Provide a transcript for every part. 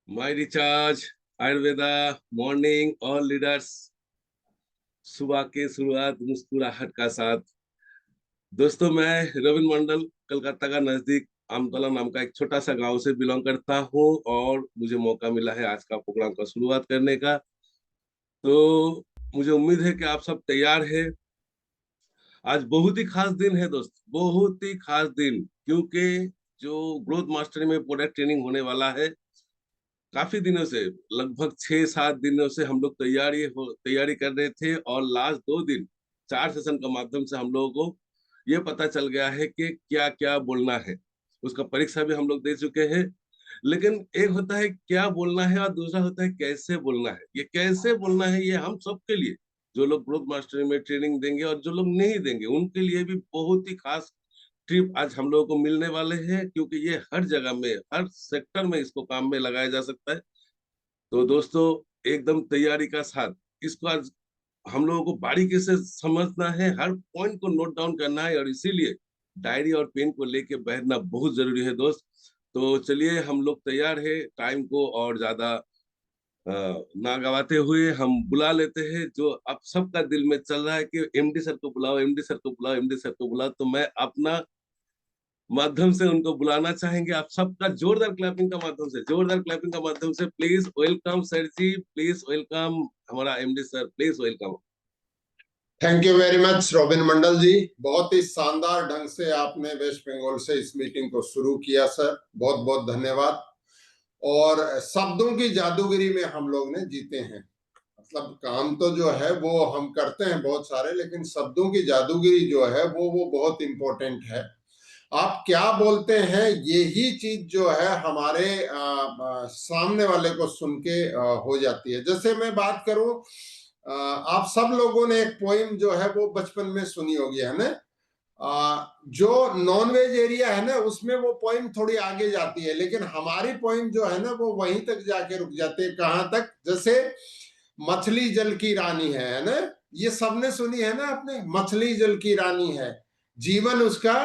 My recharge Ayurveda morning all leaders. सुबह की शुरुआत मुस्कुराहट का साथ। दोस्तों, मैं रविंद्र मंडल कलकत्ता का नजदीक आमतला नाम का एक छोटा सा गांव से बिलोंग करता हूं और मुझे मौका मिला है आज का प्रोग्राम का शुरुआत करने का। तो मुझे उम्मीद है कि आप सब तैयार हैं। आज बहुत ही खास दिन है दोस्त, बहुत ही खास दिन, क्योंकि जो ग्रोथ मास्टरी में प्रोडक्ट ट्रेनिंग होने वाला है, काफी दिनों से, लगभग 6-7 दिनों से हम लोग तैयारी कर रहे थे। और लास्ट 2 दिन 4 सेशन के माध्यम से हम लोगों को ये पता चल गया है कि क्या क्या बोलना है। उसका परीक्षा भी हम लोग दे चुके हैं। लेकिन एक होता है क्या बोलना है और दूसरा होता है कैसे बोलना है। ये कैसे बोलना है ये हम सबके लिए, जो लोग ग्रोथ मास्टरी में ट्रेनिंग देंगे और जो लोग नहीं देंगे, उनके लिए भी बहुत ही खास ट्रिप आज हम लोगों को मिलने वाले हैं, क्योंकि ये हर जगह में, हर सेक्टर में इसको काम में लगाया जा सकता है। तो दोस्तों, एकदम तैयारी का साथ इसको आज हम लोगों को बारीकी से समझना है, हर पॉइंट को नोट डाउन करना है, और इसीलिए डायरी और पेन को लेके बैठना बहुत जरूरी है दोस्त। तो चलिए, हम लोग तैयार है। टाइम को और ज्यादा ना गवाते हुए हम बुला लेते हैं जो अब सबका दिल में चल रहा है कि एमडी सर को बुलाओ, एमडी सर को बुलाओ, एमडी सर को बुलाओ। तो मैं अपना माध्यम से उनको बुलाना चाहेंगे। आप सबका जोरदार क्लैपिंग का माध्यम से, जोरदार क्लैपिंग का माध्यम से please welcome sir ji, please welcome हमारा MD sir, please welcome. Thank you very much Robin Mandal ji. बहुत ही शानदार ढंग से आपने वेस्ट बंगाल से इस मीटिंग को शुरू किया सर, बहुत बहुत धन्यवाद। और शब्दों की जादूगरी में हम लोग ने जीते हैं। मतलब काम तो जो है वो हम करते हैं बहुत सारे, लेकिन शब्दों की जादूगरी जो है वो बहुत इंपॉर्टेंट है। आप क्या बोलते हैं यही चीज जो है हमारे सामने वाले को सुन के हो जाती है। जैसे मैं बात करूं, आप सब लोगों ने एक पोइम जो है वो बचपन में सुनी होगी, है ना? जो नॉन वेज एरिया है ना उसमें वो पोइम थोड़ी आगे जाती है, लेकिन हमारी पोइम जो है ना वो वहीं तक जाके रुक जाते हैं। कहाँ तक? जैसे मछली जल की रानी है ना? ये सबने सुनी है ना आपने? मछली जल की रानी है, जीवन उसका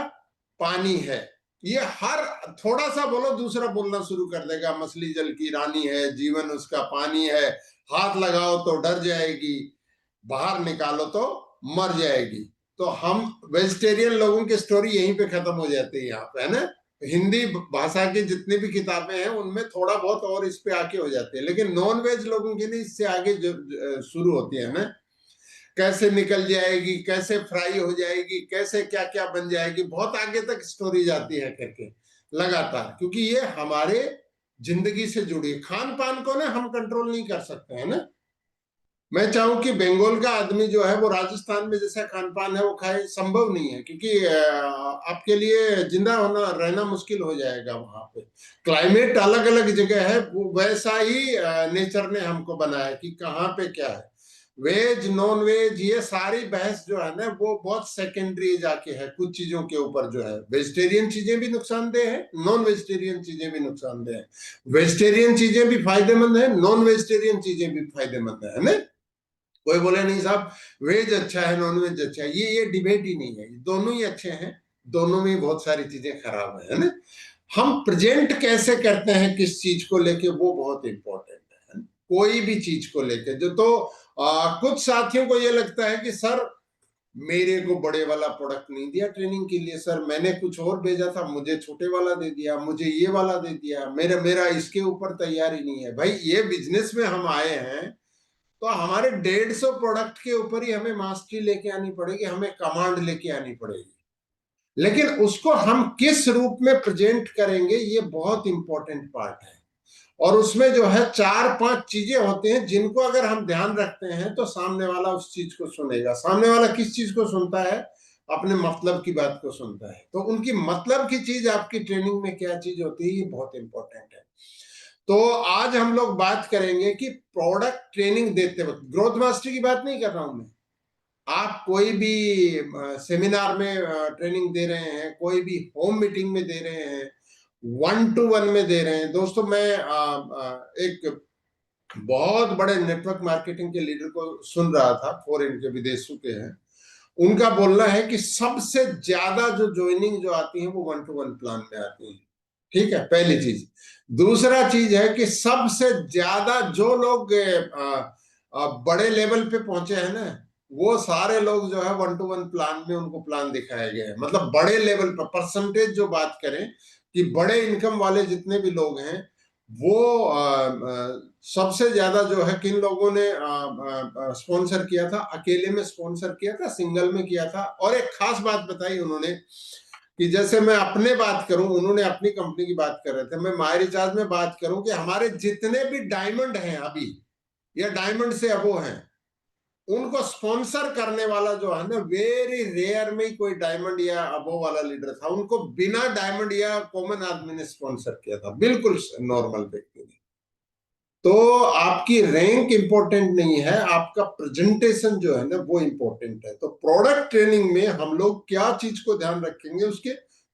पानी है। ये हर थोड़ा सा बोलो दूसरा बोलना शुरू कर देगा, मछली जल की रानी है, जीवन उसका पानी है, हाथ लगाओ तो डर जाएगी, बाहर निकालो तो मर जाएगी। तो हम वेजिटेरियन लोगों की स्टोरी यहीं पे खत्म हो जाती है यहाँ पे, है ना? हिंदी भाषा की जितनी भी किताबें हैं उनमें थोड़ा बहुत और इस पे आके हो जाते हैं, लेकिन नॉन वेज लोगों की नहीं, इससे आगे शुरू होती है ना। कैसे निकल जाएगी, कैसे फ्राई हो जाएगी, कैसे क्या क्या बन जाएगी, बहुत आगे तक स्टोरी जाती है करके लगातार, क्योंकि ये हमारे जिंदगी से जुड़ी। खान पान को ना हम कंट्रोल नहीं कर सकते हैं ना। मैं चाहूं कि बंगाल का आदमी जो है वो राजस्थान में जैसा खान पान है वो खाए, संभव नहीं है, क्योंकि आपके लिए जिंदा होना रहना मुश्किल हो जाएगा वहां पे। क्लाइमेट अलग अलग जगह है, वो वैसा ही नेचर ने हमको बनाया कि कहाँ पे क्या है। वेज नॉन वेज ये सारी बहस जो है ना वो बहुत सेकेंडरी जाके है। कुछ चीजों के ऊपर जो है, वेजिटेरियन चीजें भी नुकसानदेह है, नॉन वेजिटेरियन चीजें भी नुकसानदेह है। वेजिटेरियन चीजें भी फायदेमंद है, नॉन वेजिटेरियन चीजें भी फायदेमंद है ना? कोई बोले नहीं साहब वेज अच्छा है नॉन वेज अच्छा है, ये डिबेट ही नहीं है। दोनों ही अच्छे हैं, दोनों में बहुत सारी चीजें खराब है ना? हम प्रेजेंट कैसे करते हैं किस चीज को लेके वो बहुत इंपॉर्टेंट है। कोई भी चीज को लेके जो तो कुछ साथियों को ये लगता है कि सर मेरे को बड़े वाला प्रोडक्ट नहीं दिया ट्रेनिंग के लिए, सर मैंने कुछ और भेजा था, मुझे छोटे वाला दे दिया, मुझे ये वाला दे दिया, मेरा मेरा इसके ऊपर तैयारी नहीं है। भाई ये बिजनेस में हम आए हैं तो हमारे 150 प्रोडक्ट के ऊपर ही हमें मास्टरी लेके आनी पड़ेगी, हमें कमांड लेके आनी पड़ेगी। लेकिन उसको हम किस रूप में प्रेजेंट करेंगे ये बहुत इंपॉर्टेंट पार्ट है। और उसमें जो है 4-5 चीजें होती हैं जिनको अगर हम ध्यान रखते हैं तो सामने वाला उस चीज को सुनेगा। सामने वाला किस चीज को सुनता है? अपने मतलब की बात को सुनता है। तो उनकी मतलब की चीज आपकी ट्रेनिंग में क्या चीज होती है ये बहुत इंपॉर्टेंट है। तो आज हम लोग बात करेंगे कि प्रोडक्ट ट्रेनिंग देते वक्त, ग्रोथ मास्टरी की बात नहीं कर रहा हूं मैं, आप कोई भी सेमिनार में ट्रेनिंग दे रहे हैं, कोई भी होम मीटिंग में दे रहे हैं, 1-to-1 में दे रहे हैं। दोस्तों मैं एक बहुत बड़े नेटवर्क मार्केटिंग के लीडर को सुन रहा था, फॉरेन के, विदेशों के हैं। उनका बोलना है कि सबसे ज्यादा जो ज्वाइनिंग जो आती है वो 1-to-1 प्लान में आती है। ठीक है, पहली चीज। दूसरा चीज है कि सबसे ज्यादा जो लोग बड़े लेवल पे पहुंचे हैं ना, वो सारे लोग जो है 1-to-1 प्लान में उनको प्लान दिखाए गए हैं। मतलब बड़े लेवल पर परसेंटेज जो बात करें कि बड़े इनकम वाले जितने भी लोग हैं, वो सबसे ज्यादा जो है किन लोगों ने स्पॉन्सर किया था, अकेले में स्पॉन्सर किया था, सिंगल में किया था। और एक खास बात बताई उन्होंने कि जैसे मैं अपने बात करूं, उन्होंने अपनी कंपनी की बात कर रहे थे, मैं माई रिचार्ज में बात करूं कि हमारे जितने भी डायमंड हैं अभी या डायमंड से अबो हैं, उनको स्पॉन्सर करने वाला जो है ना, वेरी रेयर में ही कोई डायमंड या अबो वाला लीडर था। उनको बिना डायमंड या कॉमन आदमी ने स्पॉन्सर किया था, बिल्कुल नॉर्मल व्यक्ति ने। तो आपकी रैंक इंपॉर्टेंट नहीं है, आपका प्रेजेंटेशन जो है ना वो इंपॉर्टेंट है। तो प्रोडक्ट ट्रेनिंग में हम लोग क्या चीज को ध्यान रखेंगे, उसके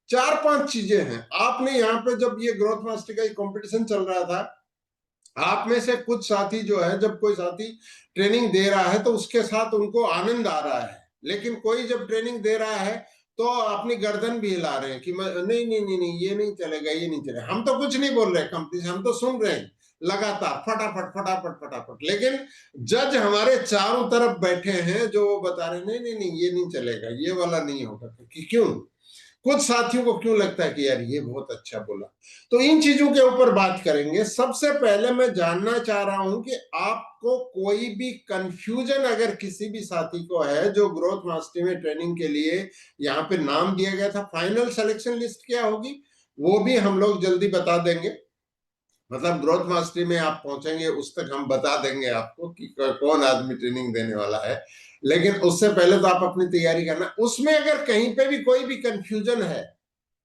4-5 चीजें हैं। आपने यहाँ पे जब ये ग्रोथ मास्टर का कंपटीशन चल रहा था, आप में से कुछ साथी जो है, जब कोई साथी ट्रेनिंग दे रहा है तो उसके साथ उनको आनंद आ रहा है, लेकिन कोई जब ट्रेनिंग दे रहा है तो अपनी गर्दन भी हिला रहे हैं कि नहीं नहीं नहीं नहीं, ये नहीं चलेगा, ये नहीं चलेगा। हम तो कुछ नहीं बोल रहे कंपनी से, हम तो सुन रहे हैं लगातार फटाफट फटाफट फटाफट। लेकिन जज हमारे चारों तरफ बैठे हैं जो वो बता रहे हैं नहीं नहीं नहीं, ये नहीं चलेगा, ये वाला नहीं होगा। क्यों? कुछ साथियों को क्यों लगता है कि यार ये बहुत अच्छा बोला। तो इन चीजों के ऊपर बात करेंगे। सबसे पहले मैं जानना चाह रहा हूं कि आपको कोई भी कंफ्यूजन अगर किसी भी साथी को है जो ग्रोथ मास्टरी में ट्रेनिंग के लिए यहाँ पे नाम दिया गया था, फाइनल सिलेक्शन लिस्ट क्या होगी वो भी हम लोग जल्दी बता देंगे। मतलब ग्रोथ मास्टरी में आप पहुंचेंगे उस तक हम बता देंगे आपको कि कौन आदमी ट्रेनिंग देने वाला है। लेकिन उससे पहले तो आप अपनी तैयारी करना। उसमें अगर कहीं पे भी कोई भी कंफ्यूजन है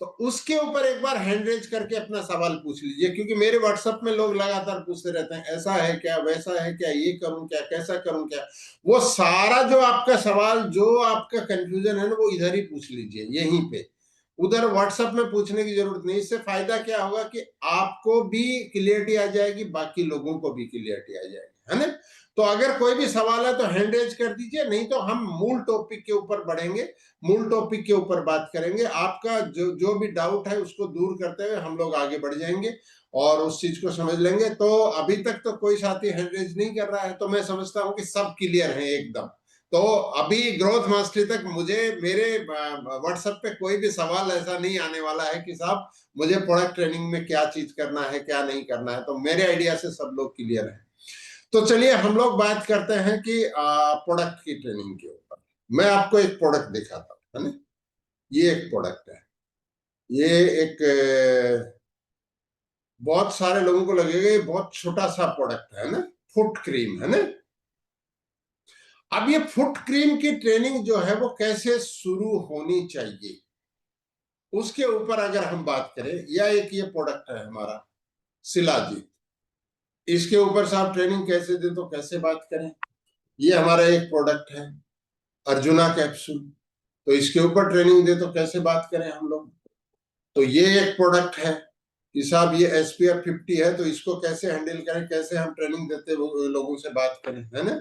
तो उसके ऊपर एक बार हैंड रेज करके अपना सवाल पूछ लीजिए, क्योंकि मेरे व्हाट्सएप में लोग लगातार पूछते रहते हैं ऐसा है क्या, वैसा है क्या, ये करूं क्या, कैसा करूं क्या। वो सारा जो आपका सवाल, जो आपका कंफ्यूजन है ना, वो इधर ही पूछ लीजिए यहीं पे। उधर व्हाट्सएप में पूछने की जरूरत नहीं। इससे फायदा क्या होगा कि आपको भी क्लियरिटी आ जाएगी, बाकी लोगों को भी क्लियरिटी आ जाएगी, है ना। तो अगर कोई भी सवाल है तो हैंड रेज कर दीजिए, नहीं तो हम मूल टॉपिक के ऊपर बढ़ेंगे, मूल टॉपिक के ऊपर बात करेंगे। आपका जो भी डाउट है उसको दूर करते हुए हम लोग आगे बढ़ जाएंगे और उस चीज को समझ लेंगे। तो अभी तक तो कोई साथी हैंड रेज नहीं कर रहा है, तो मैं समझता हूं कि सब क्लियर है एकदम। तो अभी ग्रोथ मास्टरी तक मुझे मेरे व्हाट्सएप पे कोई भी सवाल ऐसा नहीं आने वाला है कि साहब मुझे प्रोडक्ट ट्रेनिंग में क्या चीज करना है, क्या नहीं करना है। तो मेरे आइडिया से सब लोग क्लियर है। तो चलिए हम लोग बात करते हैं कि प्रोडक्ट की ट्रेनिंग के ऊपर। मैं आपको एक प्रोडक्ट दिखाता हूँ, है ना। ये एक प्रोडक्ट है, ये एक बहुत सारे लोगों को लगेगा ये बहुत छोटा सा प्रोडक्ट है ना, फुट क्रीम, है ना। अब ये फुट क्रीम की ट्रेनिंग जो है वो कैसे शुरू होनी चाहिए उसके ऊपर अगर हम बात करें, या एक ये प्रोडक्ट है हमारा शिलाजीत, इसके ऊपर से आप ट्रेनिंग कैसे दें तो कैसे बात करें। ये हमारा एक प्रोडक्ट है अर्जुना कैप्सूल, तो इसके ऊपर ट्रेनिंग दे तो कैसे बात करें हम लोग। तो ये एक प्रोडक्ट है कि साहब ये SPF 50 है, तो इसको कैसे हैंडल करें, कैसे हम ट्रेनिंग देते लोगों से बात करें, है ना।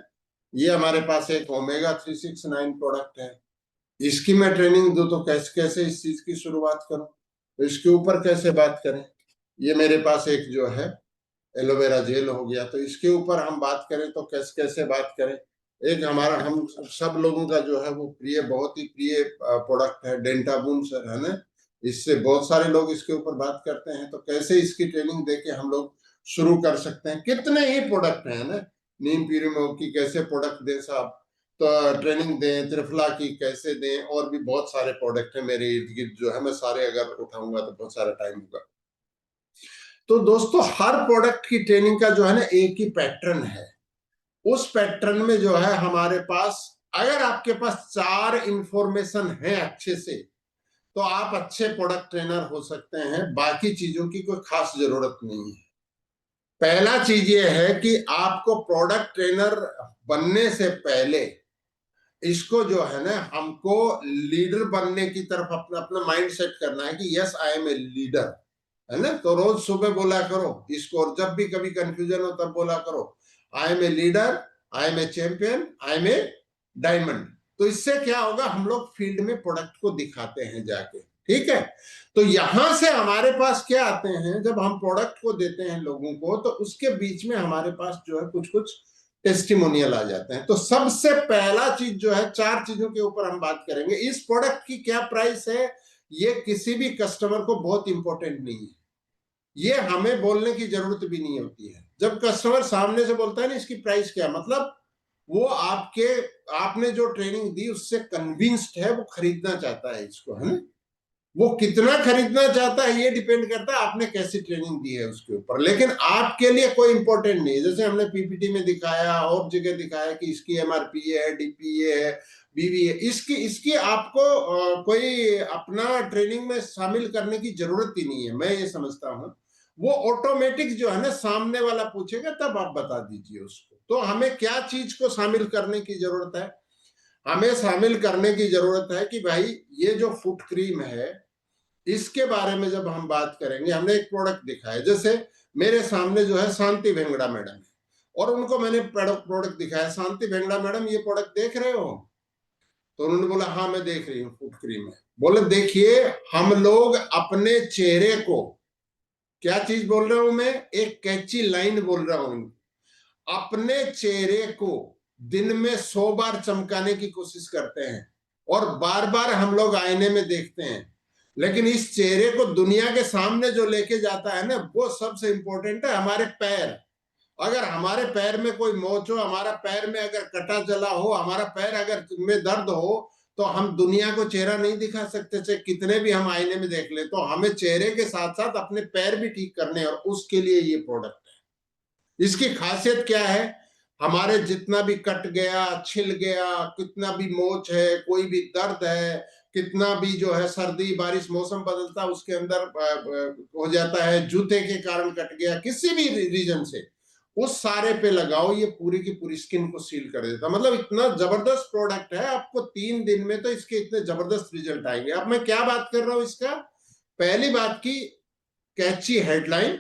ये हमारे पास एक ओमेगा 369 प्रोडक्ट है, इसकी मैं ट्रेनिंग दूं तो कैसे कैसे इस चीज की शुरुआत करूं, तो इसके ऊपर कैसे बात करें। ये मेरे पास एक जो है एलोवेरा जेल हो गया, तो इसके ऊपर हम बात करें तो कैसे कैसे बात करें। एक हमारा हम सब लोगों का जो है वो प्रिय, बहुत ही प्रिय प्रोडक्ट है डेंटाबून सर, है ना। इससे बहुत सारे लोग इसके ऊपर बात करते हैं, तो कैसे इसकी ट्रेनिंग देके हम लोग शुरू कर सकते हैं। कितने ही प्रोडक्ट हैं ना, नीम पीरिमो की कैसे प्रोडक्ट दें साहब, तो ट्रेनिंग दें, त्रिफला की कैसे दें, और भी बहुत सारे प्रोडक्ट हैं मेरे इर्द गिर्द जो है। मैं सारे अगर उठाऊंगा तो बहुत सारा टाइम होगा। तो दोस्तों हर प्रोडक्ट की ट्रेनिंग का जो है ना एक ही पैटर्न है। उस पैटर्न में जो है हमारे पास, अगर आपके पास 4 इंफॉर्मेशन है अच्छे से, तो आप अच्छे प्रोडक्ट ट्रेनर हो सकते हैं। बाकी चीजों की कोई खास जरूरत नहीं है। पहला चीज ये है कि आपको प्रोडक्ट ट्रेनर बनने से पहले इसको जो है ना, हमको लीडर बनने की तरफ अपना अपना माइंड सेट करना है कि yes I am a leader, है ना। तो रोज सुबह बोला करो इसको, और जब भी कभी कंफ्यूजन हो तब बोला करो I am a leader, I am a champion, I am a diamond. तो इससे क्या होगा, हम लोग फील्ड में प्रोडक्ट को दिखाते हैं जाके, ठीक है। तो यहां से हमारे पास क्या आते हैं, जब हम प्रोडक्ट को देते हैं लोगों को, तो उसके बीच में हमारे पास जो है कुछ कुछ टेस्टिमोनियल आ जाते हैं। तो सबसे पहला चीज जो है, 4 चीजों के ऊपर हम बात करेंगे। इस प्रोडक्ट की क्या प्राइस है, ये किसी भी कस्टमर को बहुत इंपॉर्टेंट नहीं है, ये हमें बोलने की जरूरत भी नहीं होती है। जब कस्टमर सामने से बोलता है ना इसकी प्राइस क्या, मतलब वो आपने जो ट्रेनिंग दी उससे कन्विंस्ड है, वो खरीदना चाहता है इसको, है ना। वो कितना खरीदना चाहता है ये डिपेंड करता है आपने कैसी ट्रेनिंग दी है उसके ऊपर। लेकिन आपके लिए कोई इंपॉर्टेंट नहीं है, जैसे हमने पीपीटी में दिखाया और जगह दिखाया कि इसकी एमआरपी है, डीपीए है, बीवी है, इसकी इसकी आपको कोई अपना ट्रेनिंग में शामिल करने की जरूरत ही नहीं है, मैं ये समझता हूं। वो ऑटोमेटिक जो है ना, सामने वाला पूछेगा तब आप बता दीजिए उसको। तो हमें क्या चीज को शामिल करने की जरूरत है, हमें शामिल करने की जरूरत है कि भाई ये जो फुट क्रीम है इसके बारे में जब हम बात करेंगे, हमने एक प्रोडक्ट दिखाया, जैसे मेरे सामने जो है शांति भेंगड़ा मैडम है, और उनको मैंने प्रोडक्ट दिखाया, शांति भेंगड़ा मैडम ये प्रोडक्ट देख रहे हो, तो उन्होंने बोला हाँ मैं देख रही हूँ, फुट क्रीम है। बोले देखिए, हम लोग अपने चेहरे को, क्या चीज बोल रहा हूं मैं, एक कैची लाइन बोल रहा हूं, अपने चेहरे को दिन में 100 बार चमकाने की कोशिश करते हैं, और बार बार हम लोग आईने में देखते हैं, लेकिन इस चेहरे को दुनिया के सामने जो लेके जाता है ना, वो सबसे इंपॉर्टेंट है हमारे पैर। अगर हमारे पैर में कोई मोच हो, हमारा पैर में अगर कटा चला हो, हमारा पैर अगर में दर्द हो, तो हम दुनिया को चेहरा नहीं दिखा सकते, चाहे कितने भी हम आईने में देख ले। तो हमें चेहरे के साथ साथ अपने पैर भी ठीक करने, और उसके लिए ये प्रोडक्ट है। इसकी खासियत क्या है, हमारे जितना भी कट गया, छिल गया, कितना भी मोच है, कोई भी दर्द है, कितना भी जो है सर्दी बारिश मौसम बदलता उसके अंदर हो जाता है, जूते के कारण कट गया, किसी भी रीजन से, उस सारे पे लगाओ, ये पूरी की पूरी स्किन को सील कर देता। मतलब इतना जबरदस्त प्रोडक्ट है, आपको 3 दिन में तो इसके इतने जबरदस्त रिजल्ट आएंगे। अब मैं क्या बात कर रहा हूं इसका, पहली बात की कैची हेडलाइन,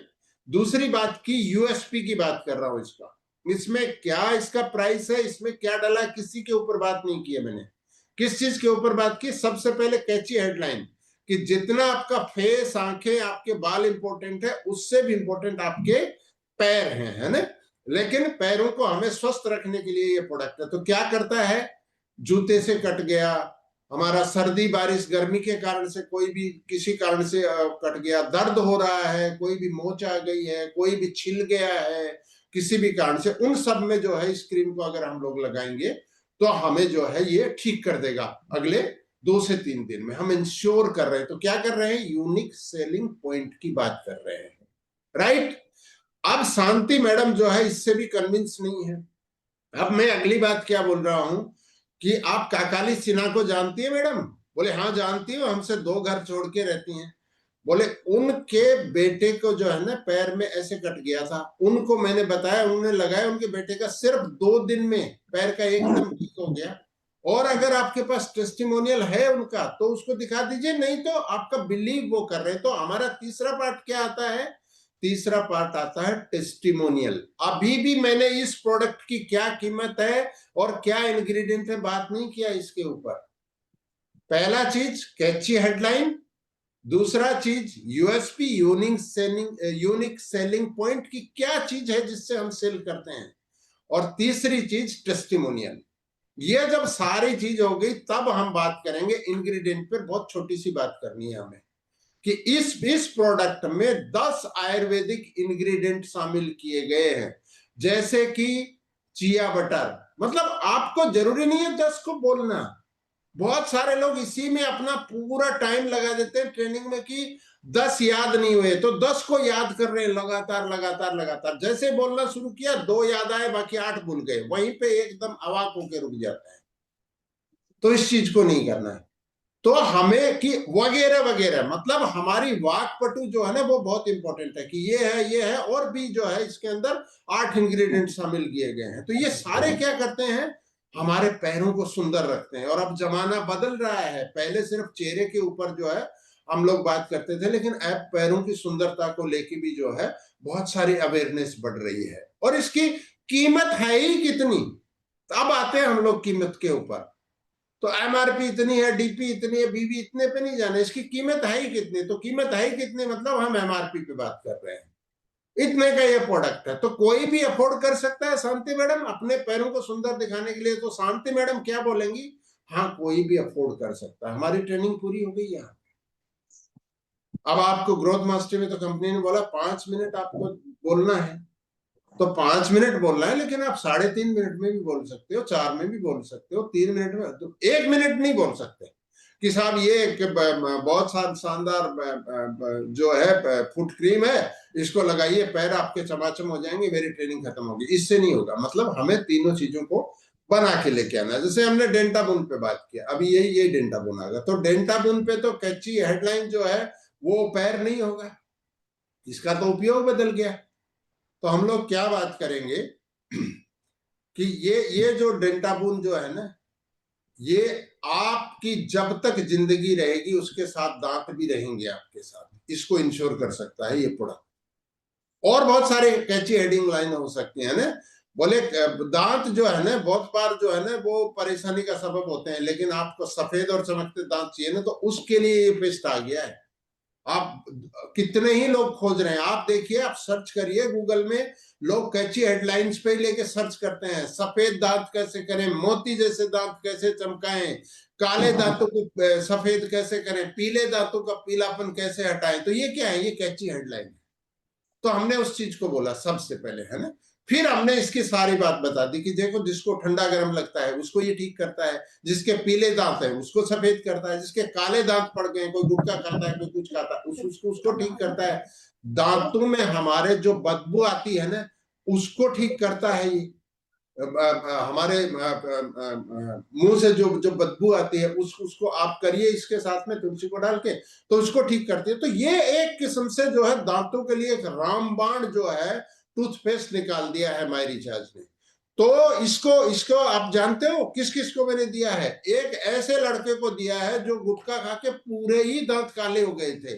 दूसरी बात की यूएसपी की बात कर रहा हूं इसका, इसमें क्या इसका प्राइस है, इसमें क्या डाला, किसी के ऊपर बात नहीं की है मैंने। किस चीज के ऊपर बात की, सबसे पहले कैची हेडलाइन, कि जितना आपका फेस, आंखें, आपके बाल इंपॉर्टेंट है, उससे भी इंपॉर्टेंट आपके पैर हैं, है ना। लेकिन पैरों को हमें स्वस्थ रखने के लिए ये प्रोडक्ट है। तो क्या करता है, जूते से कट गया, हमारा सर्दी बारिश गर्मी के कारण से, कोई भी किसी कारण से कट गया, दर्द हो रहा है, कोई भी मोच आ गई है, कोई भी छिल गया है किसी भी कारण से, उन सब में जो है इस क्रीम को अगर हम लोग लगाएंगे तो हमें जो है ये ठीक कर देगा अगले 2 से 3 दिन में, हम इंश्योर कर रहे हैं। तो क्या कर रहे हैं, यूनिक सेलिंग पॉइंट की बात कर रहे हैं, राइट। अब शांति मैडम जो है इससे भी कन्विंस नहीं है। अब मैं अगली बात क्या बोल रहा हूं, कि आप काकाली सिन्हा को जानती है मैडम, बोले हाँ जानती हूँ, हमसे 2 घर छोड़ के रहती हैं। बोले उनके बेटे को जो है ना पैर में ऐसे कट गया था, उनको मैंने बताया, उन्होंने लगाया, उनके बेटे का सिर्फ 2 दिन में पैर का एकदम ठीक हो गया। और अगर आपके पास टेस्टिमोनियल है उनका तो उसको दिखा दीजिए, नहीं तो आपका बिलीव वो कर रहे हैं। तो हमारा तीसरा पार्ट क्या आता है, तीसरा पार्ट आता है टेस्टिमोनियल। अभी भी मैंने इस प्रोडक्ट की क्या कीमत है और क्या इंग्रेडिएंट है बात नहीं किया इसके ऊपर। पहला चीज कैची हेडलाइन, दूसरा चीज यूएसपी, यूनिक सेलिंग पॉइंट की क्या चीज है जिससे हम सेल करते हैं, और तीसरी चीज टेस्टिमोनियल। ये जब सारी चीज हो गई तब हम बात करेंगे इंग्रेडिएंट पर। बहुत छोटी सी बात करनी है हमें, कि इस प्रोडक्ट में 10 आयुर्वेदिक इंग्रेडिएंट शामिल किए गए हैं, जैसे कि चिया बटर। मतलब आपको जरूरी नहीं है 10 को बोलना, बहुत सारे लोग इसी में अपना पूरा टाइम लगा देते हैं ट्रेनिंग में, कि 10 याद नहीं हुए तो 10 को याद कर रहे हैं, लगातार लगातार लगातार, जैसे बोलना शुरू किया 2 याद आए, बाकी 8 भूल गए, वहीं पे एकदम अवाक होकर रुक जाता है। तो इस चीज को नहीं करना है। तो हमें कि वगैरह वगैरह, मतलब हमारी वाक्पटु जो है ना वो बहुत इंपॉर्टेंट है, कि ये है और भी जो है इसके अंदर 8 इंग्रेडिएंट शामिल किए गए हैं। तो ये सारे क्या करते हैं, हमारे पैरों को सुंदर रखते हैं। और अब जमाना बदल रहा है, पहले सिर्फ चेहरे के ऊपर जो है हम लोग बात करते थे, लेकिन अब पैरों की सुंदरता को लेके भी जो है बहुत सारी अवेयरनेस बढ़ रही है। और इसकी कीमत है ही कितनी, अब आते हैं हम लोग कीमत के ऊपर। तो एमआरपी इतनी है, डीपी इतनी है, बीवी इतने पे नहीं जाना, इसकी कीमत है ही कितनी, तो कीमत है ही कितनी मतलब हम एमआरपी पे बात कर रहे हैं, इतने का ये प्रोडक्ट है। तो कोई भी अफोर्ड कर सकता है शांति मैडम अपने पैरों को सुंदर दिखाने के लिए। तो शांति मैडम क्या बोलेंगी, हाँ कोई भी अफोर्ड कर सकता है। हमारी ट्रेनिंग पूरी हो गई यहाँ। अब आपको ग्रोथ मास्टर में तो कंपनी ने बोला 5 मिनट आपको बोलना है, तो 5 मिनट बोलना है, लेकिन आप 3.5 मिनट में भी बोल सकते हो, 4 में भी बोल सकते हो, 3 मिनट में, तो 1 मिनट नहीं बोल सकते कि साहब ये कि बहुत शानदार जो है फुट क्रीम है, इसको लगाइए, पैर आपके चमाचम हो जाएंगे, मेरी ट्रेनिंग खत्म होगी। इससे नहीं होगा। मतलब हमें तीनों चीजों को बना के लेके आना है। जैसे हमने डेंटाबुन पे बात किया, अभी यही डेंटाबुन आएगा, तो डेंटाबुन पे तो कैची हेडलाइन जो है वो पैर नहीं होगा, इसका तो उपयोग बदल गया। तो हम लोग क्या बात करेंगे कि ये जो डेंटाबुन जो है ना, ये आपकी जब तक जिंदगी रहेगी उसके साथ दांत भी रहेंगे आपके साथ, इसको इंश्योर कर सकता है ये प्रोडक्ट। और बहुत सारे कैची हेडिंग लाइन हो सकती है ना। बोले दांत जो है ना बहुत बार जो है ना वो परेशानी का सबब होते हैं, लेकिन आपको सफेद और चमकते दांत चाहिए ना, तो उसके लिए ये पेस्ट आ गया है। आप कितने ही लोग खोज रहे हैं, आप देखिए, आप सर्च करिए गूगल में, लोग कैची हेडलाइंस पे लेके सर्च करते हैं, सफेद दांत कैसे करें, मोती जैसे दांत कैसे चमकाएं, काले दांतों को सफेद कैसे करें, पीले दांतों का पीलापन कैसे हटाएं। तो ये क्या है, ये कैची हेडलाइन है। तो हमने उस चीज को बोला सबसे पहले, है ना। फिर हमने इसकी सारी बात बता दी कि देखो जिसको ठंडा गर्म लगता है उसको ये ठीक करता है, जिसके पीले दांत है उसको सफेद करता है, जिसके काले दांत पड़ गए, कोई गुटखा खाता है, कोई कुछ खाता है, उसको ठीक करता है। दांतों में हमारे जो बदबू आती है ना उसको ठीक करता है ये। हमारे मुंह से जो जो बदबू आती है उसको आप करिए इसके साथ में तुलसी को डाल के, तो उसको ठीक करती है। तो ये एक किस्म से जो है दांतों के लिए एक रामबाण जो है टूथपेस्ट निकाल दिया है माय रिचार्ज ने। तो इसको आप जानते हो किस किस को मैंने दिया है? एक ऐसे लड़के को दिया है जो गुटखा खा के पूरे ही दांत काले हो गए थे,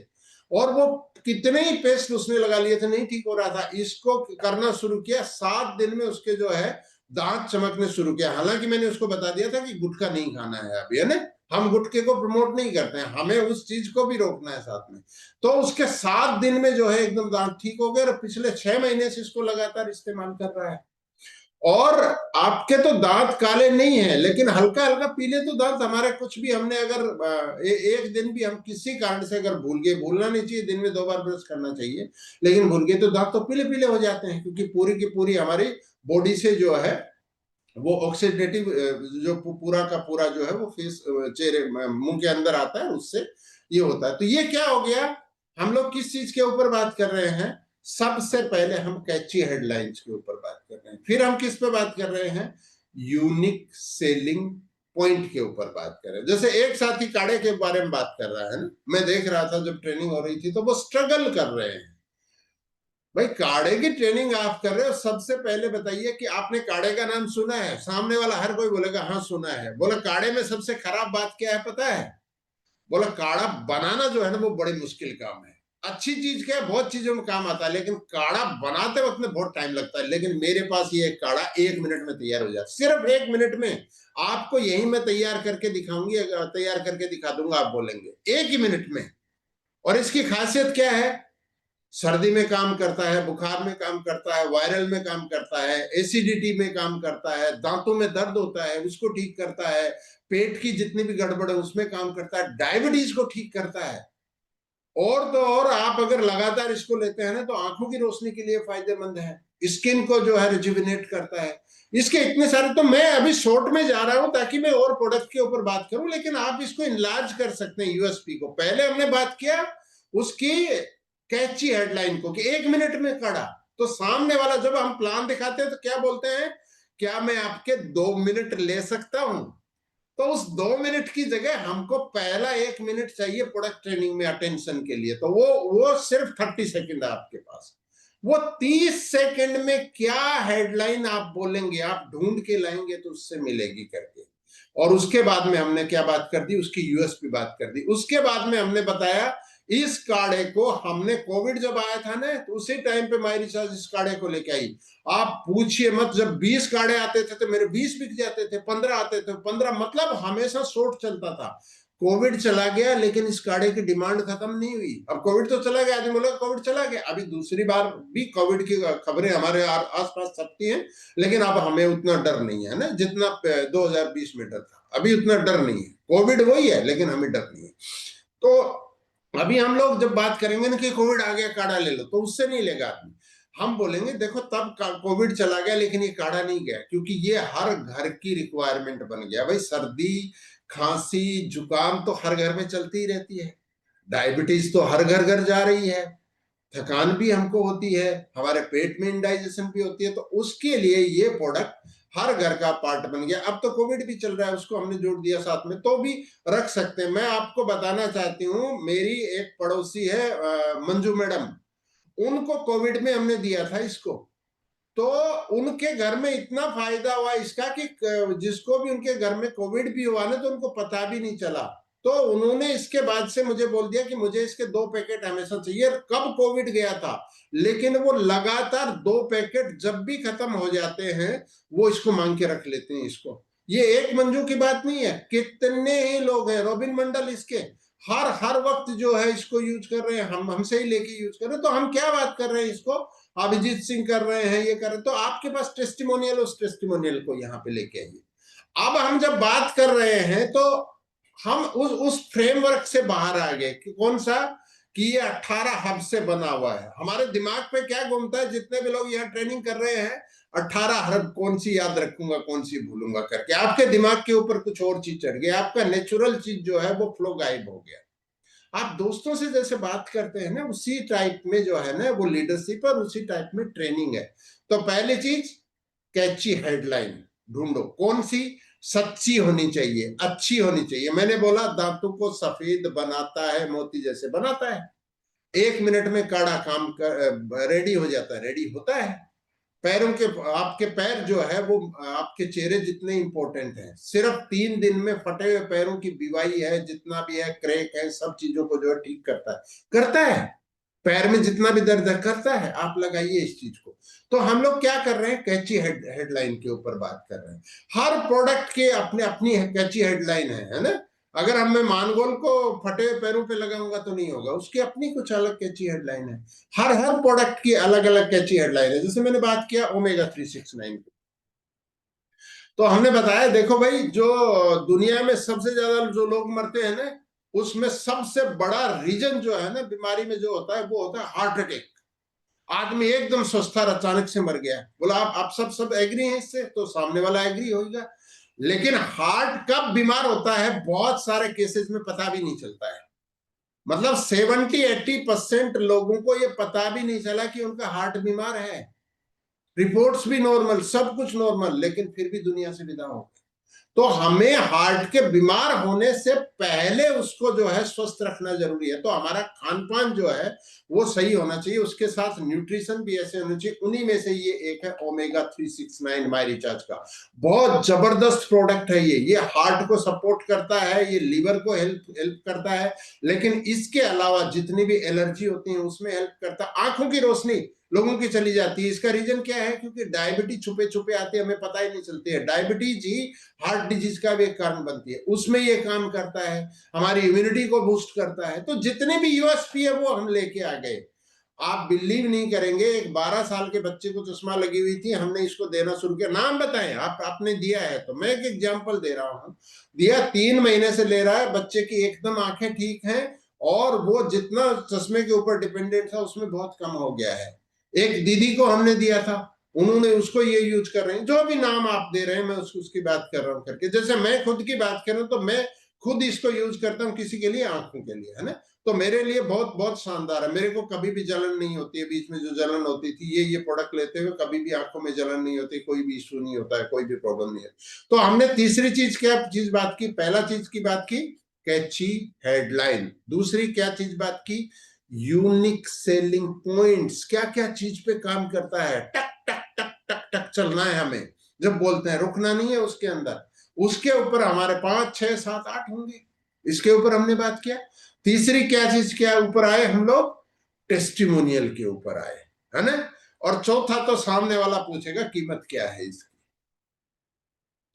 और वो कितने ही पेस्ट उसने लगा लिए थे, नहीं ठीक हो रहा था। इसको करना शुरू किया, 7 दिन में उसके जो है दांत चमकने शुरू किया। हालांकि मैंने उसको बता दिया था कि गुटखा नहीं खाना है अभी, है ना, हम गुटखे को प्रमोट नहीं करते हैं, हमें उस चीज को भी रोकना है साथ में। तो उसके 7 दिन में जो है एकदम दांत ठीक हो गए, और पिछले 6 महीने से इसको लगातार इस्तेमाल कर रहा है। और आपके तो दांत काले नहीं है, लेकिन हल्का हल्का पीले तो दांत हमारे, कुछ भी हमने अगर एक दिन भी हम किसी कारण से अगर भूल गए, भूलना नहीं चाहिए, दिन में 2 बार ब्रश करना चाहिए, लेकिन भूल गए तो दांत तो पीले पीले हो जाते हैं, क्योंकि पूरी की पूरी हमारी बॉडी से जो है वो ऑक्सीडेटिव जो पूरा का पूरा जो है वो फेस चेहरे मुंह के अंदर आता है, उससे ये होता है। तो ये क्या हो गया, हम लोग किस चीज के ऊपर बात कर रहे हैं? सबसे पहले हम कैची हेडलाइंस के ऊपर बात कर रहे हैं, फिर हम किस पे बात कर रहे हैं? यूनिक सेलिंग पॉइंट के ऊपर बात कर रहे हैं। जैसे एक साथी काढ़े के बारे में बात कर रहा है ना, मैं देख रहा था जब ट्रेनिंग हो रही थी तो वो स्ट्रगल कर रहे हैं। भाई काढ़े की ट्रेनिंग आप कर रहे हो, सबसे पहले बताइए कि आपने काढ़े का नाम सुना है? सामने वाला हर कोई बोलेगा हाँ सुना है। बोला काढ़े में सबसे खराब बात क्या है पता है? बोला काढ़ा बनाना जो है ना वो बड़ी मुश्किल काम है। अच्छी चीज क्या है, बहुत चीजों में काम आता है, लेकिन काढ़ा बनाते वक्त में बहुत टाइम लगता है। लेकिन मेरे पास ये काढ़ा 1 मिनट में तैयार हो जाता है, सिर्फ 1 मिनट में। आपको यही मैं तैयार करके दिखाऊंगी, तैयार करके दिखा दूंगा, आप बोलेंगे 1 ही मिनट में। और इसकी खासियत क्या है? सर्दी में काम करता है, बुखार में काम करता है, वायरल में काम करता है, एसिडिटी में काम करता है, दांतों में दर्द होता है उसको ठीक करता है, पेट की जितनी भी गड़बड़ है उसमें काम करता है, डायबिटीज को ठीक करता है। और तो और आप अगर लगातार इसको लेते हैं ना तो आंखों की रोशनी के लिए फायदेमंद है, स्किन को जो है रिजुविनेट करता है। इसके इतने सारे, तो मैं अभी शॉर्ट में जा रहा हूं ताकि मैं और प्रोडक्ट के ऊपर बात करूं, लेकिन आप इसको इनलार्ज कर सकते हैं यूएसपी को। पहले हमने बात किया उसकी कैची हेडलाइन को कि 1 मिनट में काढ़ा, तो सामने वाला जब हम प्लान दिखाते हैं तो क्या बोलते हैं, क्या मैं आपके 2 मिनट ले सकता हूं? तो उस 2 मिनट की जगह हमको पहला 1 मिनट चाहिए प्रोडक्ट ट्रेनिंग में अटेंशन के लिए, तो वो सिर्फ 30 सेकंड है आपके पास। वो 30 सेकंड में क्या हेडलाइन आप बोलेंगे, आप ढूंढ के लाएंगे तो उससे मिलेगी करके। और उसके बाद में हमने क्या बात कर दी, उसकी यूएसपी बात कर दी। उसके बाद में हमने बताया इस काढ़े को हमने, कोविड जब आया था ना, तो उसी टाइम पे माई रिचार्ज इस काढ़े को लेके आई। आप पूछिए मत, जब 20 काढ़े आते थे तो मेरे 20 बिक जाते थे, 15 आते थे 15, मतलब हमेशा शॉर्ट चलता था। कोविड चला गया लेकिन इस काढ़े की डिमांड खत्म नहीं हुई। अब कोविड तो चला गया, आदमी बोला कोविड चला गया, अभी दूसरी बार भी कोविड की खबरें हमारे आसपास छपती हैं, लेकिन अब हमें उतना डर नहीं है ना जितना 2020 में डर था। अभी उतना डर नहीं है, कोविड वही है लेकिन हमें डर नहीं है। तो अभी हम लोग जब बात करेंगे ना कि कोविड आ गया काढ़ा ले लो, तो उससे नहीं लेगा आदमी। हम बोलेंगे देखो तब कोविड चला गया लेकिन ये काढ़ा नहीं गया, क्योंकि ये हर घर की रिक्वायरमेंट बन गया। भाई सर्दी खांसी जुकाम तो हर घर में चलती ही रहती है, डायबिटीज तो हर घर घर जा रही है, थकान भी हमको होती है, हमारे पेट में इंडाइजेशन भी होती है, तो उसके लिए ये प्रोडक्ट हर घर का पार्ट बन गया। अब तो कोविड भी चल रहा है, उसको हमने जोड़ दिया साथ में, तो भी रख सकते हैं। मैं आपको बताना चाहती हूँ, मेरी एक पड़ोसी है मंजू मैडम, उनको कोविड में हमने दिया था इसको, तो उनके घर में इतना फायदा हुआ इसका कि जिसको भी उनके घर में कोविड भी हुआ ना तो उनको पता भी नहीं चला। तो उन्होंने इसके बाद से मुझे बोल दिया कि मुझे इसके 2 पैकेट हमेशा चाहिए। कब कोविड गया था, लेकिन वो लगातार 2 पैकेट जब भी खत्म हो जाते हैं वो इसको मांग के रख लेते हैं इसको। ये एक मंजू की बात नहीं है, कितने ही लोग हैं, रॉबिन मंडल इसके हर वक्त जो है इसको यूज कर रहे हैं, हम हमसे ही लेके यूज कर रहे हैं। तो हम क्या बात कर रहे हैं, इसको अभिजीत सिंह कर रहे हैं, ये कर रहे हैं, तो आपके पास टेस्टिमोनियल, उस टेस्टिमोनियल को यहाँ पे लेके आइए। अब हम जब बात कर रहे हैं तो हम उस फ्रेमवर्क से बाहर आ गए कि कौन सा, कि ये 18 हब से बना हुआ है। हमारे दिमाग पे क्या घूमता है, जितने भी लोग यहाँ ट्रेनिंग कर रहे हैं, 18 हब कौन सी याद रखूंगा कौन सी भूलूंगा करके, आपके दिमाग के ऊपर कुछ और चीज चढ़ गया, आपका नेचुरल चीज जो है वो फ्लो गायब हो गया। आप दोस्तों से जैसे बात करते हैं ना, उसी टाइप में जो है ना वो लीडरशिप, और उसी टाइप में ट्रेनिंग है। तो पहली चीज, कैची हेडलाइन ढूंढो, कौन सी सच्ची होनी चाहिए, अच्छी होनी चाहिए। मैंने बोला दांतों को सफेद बनाता है, मोती जैसे बनाता है, 1 मिनट में काढ़ा काम रेडी हो जाता है, रेडी होता है। पैरों के, आपके पैर जो है वो आपके चेहरे जितने इंपॉर्टेंट हैं, सिर्फ 3 दिन में फटे हुए पैरों की बीवाई है, जितना भी है क्रैक है, सब चीजों को जो है ठीक करता है। पैर में जितना भी दर्द है करता है, आप लगाइए इस चीज को। तो हम लोग क्या कर रहे हैं, कैची हेडलाइन के ऊपर बात कर रहे हैं। हर प्रोडक्ट के अपने अपनी कैची हेडलाइन है ना। अगर हम मैं मानगोल को फटे हुए पैरों पे लगाऊंगा तो नहीं होगा, उसकी अपनी कुछ अलग कैची हेडलाइन है। हर प्रोडक्ट की अलग अलग कैची हेडलाइन है। जैसे मैंने बात किया ओमेगा 369 की, तो हमने बताया देखो भाई, जो दुनिया में सबसे ज्यादा जो लोग मरते हैं ना, उसमें सबसे बड़ा रीजन जो है ना बीमारी में जो होता है वो होता है हार्ट अटैक। आदमी एकदम स्वस्थ था, अचानक से मर गया। बोला आप सब एग्री हैं इससे, तो सामने वाला एग्री होगा। लेकिन हार्ट कब बीमार होता है, बहुत सारे केसेस में पता भी नहीं चलता है। मतलब 70-80% लोगों को ये पता भी नहीं चला कि उनका हार्ट बीमार है, रिपोर्ट्स भी नॉर्मल, सब कुछ नॉर्मल, लेकिन फिर भी दुनिया से विदा हो गए। तो हमें हार्ट के बीमार होने से पहले उसको जो है स्वस्थ रखना जरूरी है। तो हमारा खान पान जो है वो सही होना चाहिए, उसके साथ न्यूट्रिशन भी ऐसे होना चाहिए। उन्हीं में से ये एक है ओमेगा 369 माई रिचार्ज का। बहुत जबरदस्त प्रोडक्ट है ये हार्ट को सपोर्ट करता है, ये लीवर को हेल्प करता है, लेकिन इसके अलावा जितनी भी एलर्जी होती है उसमें हेल्प करता है। आंखों की रोशनी लोगों की चली जाती है, इसका रीजन क्या है, क्योंकि डायबिटीज छुपे छुपे आती है, हमें पता ही नहीं चलती है। डायबिटीज ही हार्ट डिजीज का भी एक कारण बनती है, उसमें ये काम करता है, हमारी इम्यूनिटी को बूस्ट करता है। तो जितने भी यूएसपी है वो हम लेके आ गए। आप बिलीव नहीं करेंगे, एक 12 साल के बच्चे को चश्मा लगी हुई थी, हमने इसको देना शुरू किया। नाम बताएं, आपने दिया है तो मैं एक एग्जांपल दे रहा हूं। दिया, 3 महीने से ले रहा है, बच्चे की एकदम आंखें ठीक हैं, और वो जितना चश्मे के ऊपर डिपेंडेंट था उसमें बहुत कम हो गया है। एक दीदी को हमने दिया था, उन्होंने उसको ये यूज कर रहे हैं। जो भी नाम आप दे रहे हैं मैं उसकी बात कर रहा हूँ करके। जैसे मैं खुद की बात कर रहा हूँ तो मैं खुद इसको यूज करता हूँ किसी के लिए, आंखों के लिए, है ना। तो मेरे लिए बहुत बहुत शानदार है, मेरे को कभी भी जलन नहीं होती है। बीच में जो जलन होती थी, ये प्रोडक्ट लेते हुए कभी भी आंखों में जलन नहीं होती, कोई भी इशू नहीं होता है, कोई भी प्रॉब्लम नहीं है। तो हमने तीसरी चीज क्या चीज बात की, पहला चीज की बात की कैची हेडलाइन, दूसरी क्या चीज बात की, यूनिक सेलिंग पॉइंट्स। क्या क्या चीज पे काम करता है, टक टक टक टक टक चलना है हमें, जब बोलते हैं रुकना नहीं है उसके अंदर। उसके ऊपर हमारे 5, 6, 7, 8 होंगे। इसके ऊपर हमने बात किया। तीसरी क्या चीज क्या ऊपर आए हम लोग? टेस्टिमोनियल के ऊपर आए, है ना। और चौथा तो सामने वाला पूछेगा कीमत क्या है इसकी।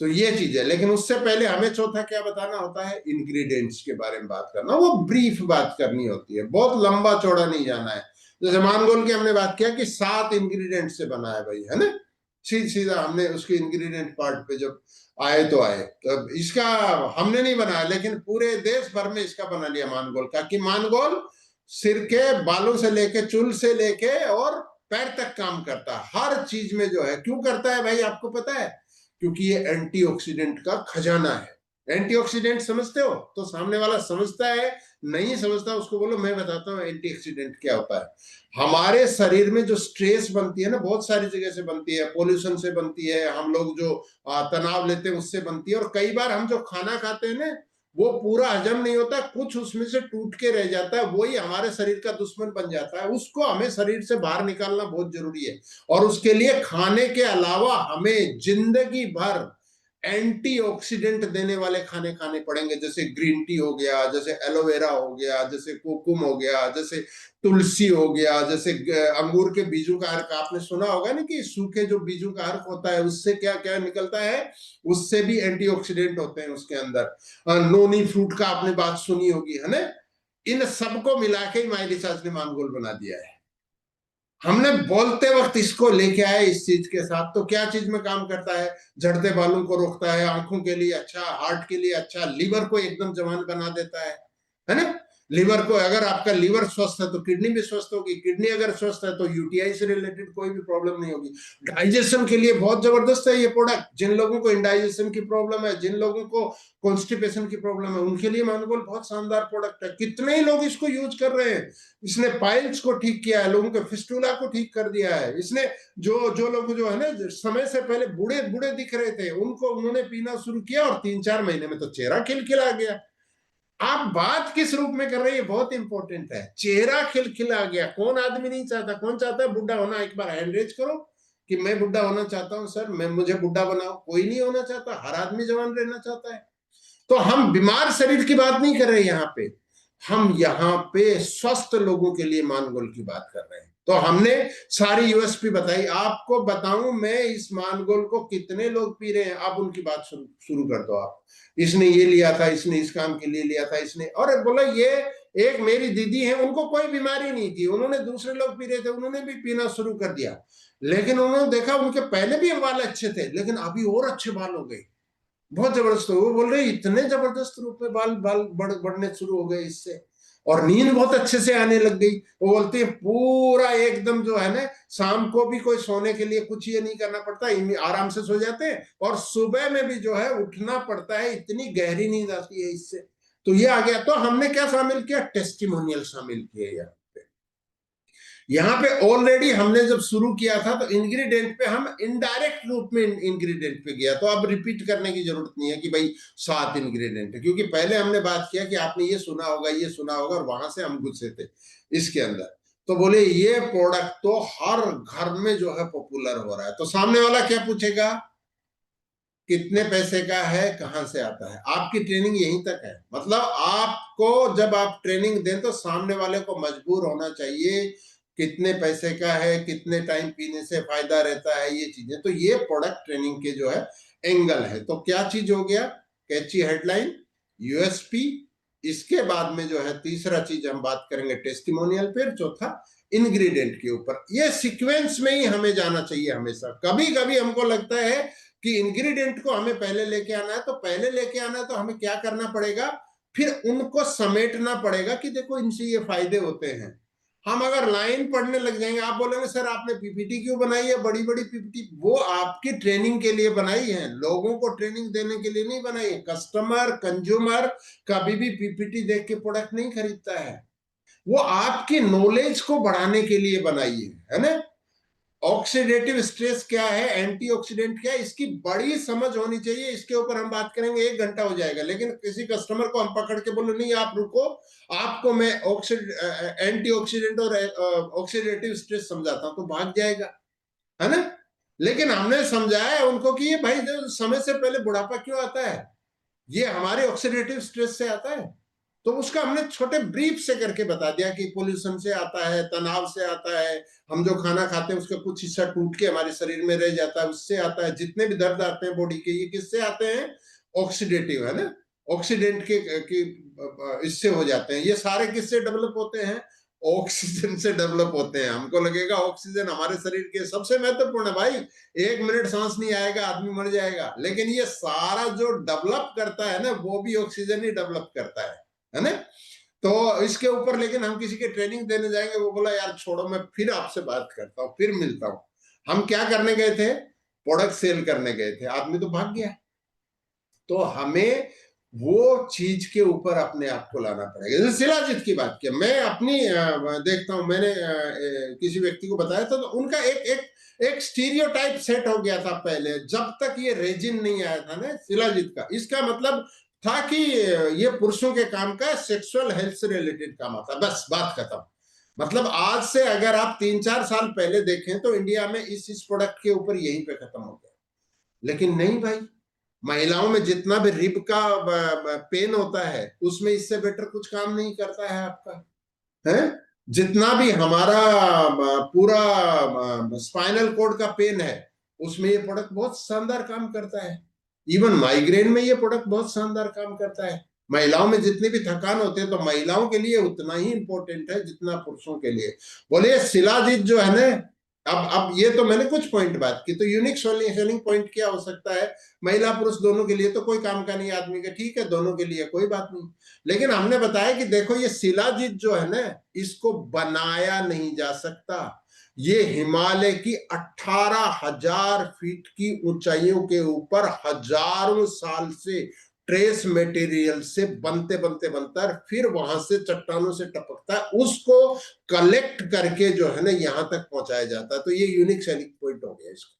तो ये चीज है, लेकिन उससे पहले हमें चौथा क्या बताना होता है? इंग्रेडिएंट्स के बारे में बात करना। वो ब्रीफ बात करनी होती है, बहुत लंबा चौड़ा नहीं जाना है। जैसे मानगोल की हमने बात किया कि 7 इंग्रेडिएंट से बना है भाई, है ना। सीधा हमने उसके इंग्रेडिएंट पार्ट पे जब आए तो आए, तो इसका हमने नहीं बनाया, लेकिन पूरे देश भर में इसका बना लिया मानगोल का। कि मानगोल सिर के बालों से लेके, चुल से लेके और पैर तक काम करता है, हर चीज में जो है। क्यों करता है भाई, आपको पता है? क्योंकि ये एंटीऑक्सीडेंट का खजाना है। एंटीऑक्सीडेंट समझते हो? तो सामने वाला समझता है, नहीं समझता उसको बोलो मैं बताता हूँ एंटीऑक्सीडेंट क्या होता है। हमारे शरीर में जो स्ट्रेस बनती है ना, बहुत सारी जगह से बनती है। पोल्यूशन से बनती है, हम लोग जो तनाव लेते हैं उससे बनती है। और कई बार हम जो खाना खाते हैं ना, वो पूरा हजम नहीं होता, कुछ उसमें से टूट के रह जाता है, वही हमारे शरीर का दुश्मन बन जाता है। उसको हमें शरीर से बाहर निकालना बहुत जरूरी है। और उसके लिए खाने के अलावा हमें जिंदगी भर एंटीऑक्सीडेंट देने वाले खाने खाने पड़ेंगे। जैसे ग्रीन टी हो गया, जैसे एलोवेरा हो गया, जैसे कोकुम हो गया, जैसे तुलसी हो गया, जैसे अंगूर के बीजों का अर्क आपने सुना होगा ना, कि सूखे जो बीजों का अर्क होता है उससे क्या क्या निकलता है, उससे भी एंटीऑक्सीडेंट होते हैं उसके अंदर। नोनी फ्रूट का आपने बात सुनी होगी, है ना। इन सबको मिला के ही माई रिसर्च ने मानगोल बना दिया है। हमने बोलते वक्त इसको लेके आए इस चीज के साथ, तो क्या चीज में काम करता है? झड़ते बालों को रोकता है, आंखों के लिए अच्छा, हार्ट के लिए अच्छा, लीवर को एकदम जवान बना देता है ना। लीवर को, अगर आपका लीवर स्वस्थ है तो किडनी भी स्वस्थ होगी, किडनी अगर स्वस्थ है तो यूटीआई से रिलेटेड कोई भी प्रॉब्लम नहीं होगी। डाइजेशन के लिए बहुत जबरदस्त है ये प्रोडक्ट। जिन लोगों को इंडाइजेशन की प्रॉब्लम है, जिन लोगों को कॉन्स्टिपेशन की प्रॉब्लम है, उनके लिए मानगोल बहुत शानदार प्रोडक्ट है। कितने ही लोग इसको यूज कर रहे हैं। इसने पाइल्स को ठीक किया है, लोगों के फिस्टुला को ठीक कर दिया है इसने। जो जो लोग जो है ना, समय से पहले बूढ़े बूढ़े दिख रहे थे, उनको उन्होंने पीना शुरू किया और 3-4 महीने में तो चेहरा खिलखिला गया। आप बात किस रूप में कर रहे हैं, बहुत इंपॉर्टेंट है। चेहरा खिलखिला गया। कौन आदमी नहीं चाहता? कौन चाहता है बुढ़ा होना? एक बार हैंड रेज करो कि मैं बुढ़ा होना चाहता हूं सर, मैं मुझे बुढ़ा बनाओ। कोई नहीं होना चाहता, हर आदमी जवान रहना चाहता है। तो हम बीमार शरीर की बात नहीं कर रहे यहाँ पे, हम यहाँ पे स्वस्थ लोगों के लिए मानगोल की बात कर रहे हैं। तो हमने सारी यूएसपी बताई। आपको बताऊं मैं इस मानगोल को कितने लोग पी रहे हैं, आप उनकी बात शुरू कर दो। आप, इसने ये लिया था, इसने इस काम के लिए लिया था, इसने, और बोला ये एक मेरी दीदी है, उनको कोई बीमारी नहीं थी, उन्होंने दूसरे लोग पी रहे थे, उन्होंने भी पीना शुरू कर दिया। लेकिन उन्होंने देखा उनके पहले भी बाल अच्छे थे, लेकिन अभी और अच्छे बाल हो गए, बहुत जबरदस्त। वो बोल रहे इतने जबरदस्त रूप में बाल बाल बढ़ने शुरू हो गए इससे, और नींद बहुत अच्छे से आने लग गई। वो बोलते हैं पूरा एकदम जो है ना, शाम को भी कोई सोने के लिए कुछ ये नहीं करना पड़ता, आराम से सो जाते हैं, और सुबह में भी जो है उठना पड़ता है, इतनी गहरी नींद आती है इससे। तो ये आ गया। तो हमने क्या शामिल किया? टेस्टिमोनियल शामिल किए यार। यहाँ पे ऑलरेडी हमने जब शुरू किया था तो इंग्रेडिएंट पे हम इनडायरेक्ट रूप में इंग्रेडिएंट पे गया, तो अब रिपीट करने की जरूरत नहीं है कि भाई 7 इंग्रेडिएंट है, क्योंकि पहले हमने बात किया कि आपने ये सुना होगा, ये सुना होगा, और वहां से हम घुसे थे इसके अंदर। तो बोले ये प्रोडक्ट तो हर घर में जो है पॉपुलर हो रहा है। तो सामने वाला क्या पूछेगा? कितने पैसे का है, कहां से आता है? आपकी ट्रेनिंग यहीं तक है। मतलब आपको जब आप ट्रेनिंग दें तो सामने वाले को मजबूर होना चाहिए, कितने पैसे का है, कितने टाइम पीने से फायदा रहता है, ये चीजें। तो ये प्रोडक्ट ट्रेनिंग के जो है एंगल है। तो क्या चीज हो गया? कैची हेडलाइन, यूएसपी, इसके बाद में जो है तीसरा चीज हम बात करेंगे टेस्टिमोनियल, फिर चौथा इंग्रेडिएंट के ऊपर। ये सीक्वेंस में ही हमें जाना चाहिए हमेशा। कभी कभी हमको लगता है कि इंग्रेडिएंट को हमें पहले लेके आना है, तो पहले लेके आना है तो हमें क्या करना पड़ेगा? फिर उनको समेटना पड़ेगा कि देखो इनसे ये फायदे होते हैं। हम अगर लाइन पढ़ने लग जाएंगे, आप बोलेंगे सर आपने पीपीटी क्यों बनाई है, बड़ी बड़ी पीपीटी? वो आपकी ट्रेनिंग के लिए बनाई है, लोगों को ट्रेनिंग देने के लिए नहीं बनाई है। कस्टमर, कंज्यूमर कभी भी पीपीटी देख के प्रोडक्ट नहीं खरीदता है, वो आपकी नॉलेज को बढ़ाने के लिए बनाई है ना। ऑक्सीडेटिव स्ट्रेस क्या है, एंटीऑक्सीडेंट क्या है, इसकी बड़ी समझ होनी चाहिए। इसके ऊपर हम बात करेंगे, 1 घंटा हो जाएगा। लेकिन किसी कस्टमर को हम पकड़ के बोले नहीं आप रुको, आपको मैं एंटीऑक्सीडेंट और ऑक्सीडेटिव स्ट्रेस समझाता हूं, तो भाग जाएगा, है ना। लेकिन हमने समझाया उनको कि ये भाई जो समय से पहले बुढ़ापा क्यों आता है, ये हमारे ऑक्सीडेटिव स्ट्रेस से आता है। तो उसका हमने छोटे ब्रीफ से करके बता दिया कि पोल्यूशन से आता है, तनाव से आता है, हम जो खाना खाते हैं उसका कुछ हिस्सा टूट के हमारे शरीर में रह जाता है, उससे आता है, जितने भी दर्द आते हैं बॉडी के, ये किससे आते हैं? ऑक्सीडेटिव, है ना, ऑक्सीडेंट के इससे हो जाते हैं। ये सारे किससे डेवलप होते हैं? ऑक्सीजन से डेवलप होते हैं। हमको लगेगा ऑक्सीजन हमारे शरीर के सबसे महत्वपूर्ण है भाई, 1 मिनट सांस नहीं आएगा आदमी मर जाएगा, लेकिन ये सारा जो डेवलप करता है ना, वो भी ऑक्सीजन ही डेवलप करता है ना। तो इसके ऊपर लेकिन हम किसी के ट्रेनिंग देने जाएंगे, वो बोला यार छोड़ो, मैं फिर आपसे बात करता हूँ, फिर मिलता हूँ। हम क्या करने गए थे? प्रोडक्ट सेल करने गए थे, आदमी तो भाग गया। तो हमें वो चीज के ऊपर अपने आप को लाना पड़ेगा। जैसे शिलाजीत की बात की, मैं अपनी देखता हूं, मैंने किसी व्यक्ति को बताया था, तो उनका एक स्टीरियोटाइप सेट हो गया था पहले, जब तक ये रेजिन नहीं आया था ना शिलाजीत का। इसका मतलब था कि ये पुरुषों के काम का, सेक्सुअल हेल्थ से रिलेटेड काम आता, बस बात खत्म। मतलब आज से अगर आप 3-4 साल पहले देखें तो इंडिया में इस प्रोडक्ट के ऊपर यहीं पे खत्म हो गया। लेकिन नहीं भाई, महिलाओं में जितना भी रिब का पेन होता है, उसमें इससे बेटर कुछ काम नहीं करता है आपका, है। जितना भी हमारा पूरा स्पाइनल कोड का पेन है, उसमें ये प्रोडक्ट बहुत शानदार काम करता है। इवन माइग्रेन में ये प्रोडक्ट बहुत शानदार काम करता है। महिलाओं में जितनी भी थकान होती है, तो महिलाओं के लिए उतना ही इंपॉर्टेंट है जितना पुरुषों के लिए। बोलिए शिलाजीत जो है ना, अब ये तो मैंने कुछ पॉइंट बात की, तो यूनिक सेलिंग पॉइंट क्या हो सकता है? महिला पुरुष दोनों के लिए तो कोई काम का नहीं आदमी का, ठीक है, दोनों के लिए कोई बात नहीं। लेकिन हमने बताया कि देखो ये शिलाजीत जो है ना, इसको बनाया नहीं जा सकता। ये हिमालय की 18,000 फीट की ऊंचाइयों के ऊपर हजारों साल से ट्रेस मटेरियल से बनते बनते बनता है, फिर वहां से चट्टानों से टपकता है, उसको कलेक्ट करके जो है ना यहां तक पहुंचाया जाता है। तो ये यूनिक सेलिंग पॉइंट हो गया इसको,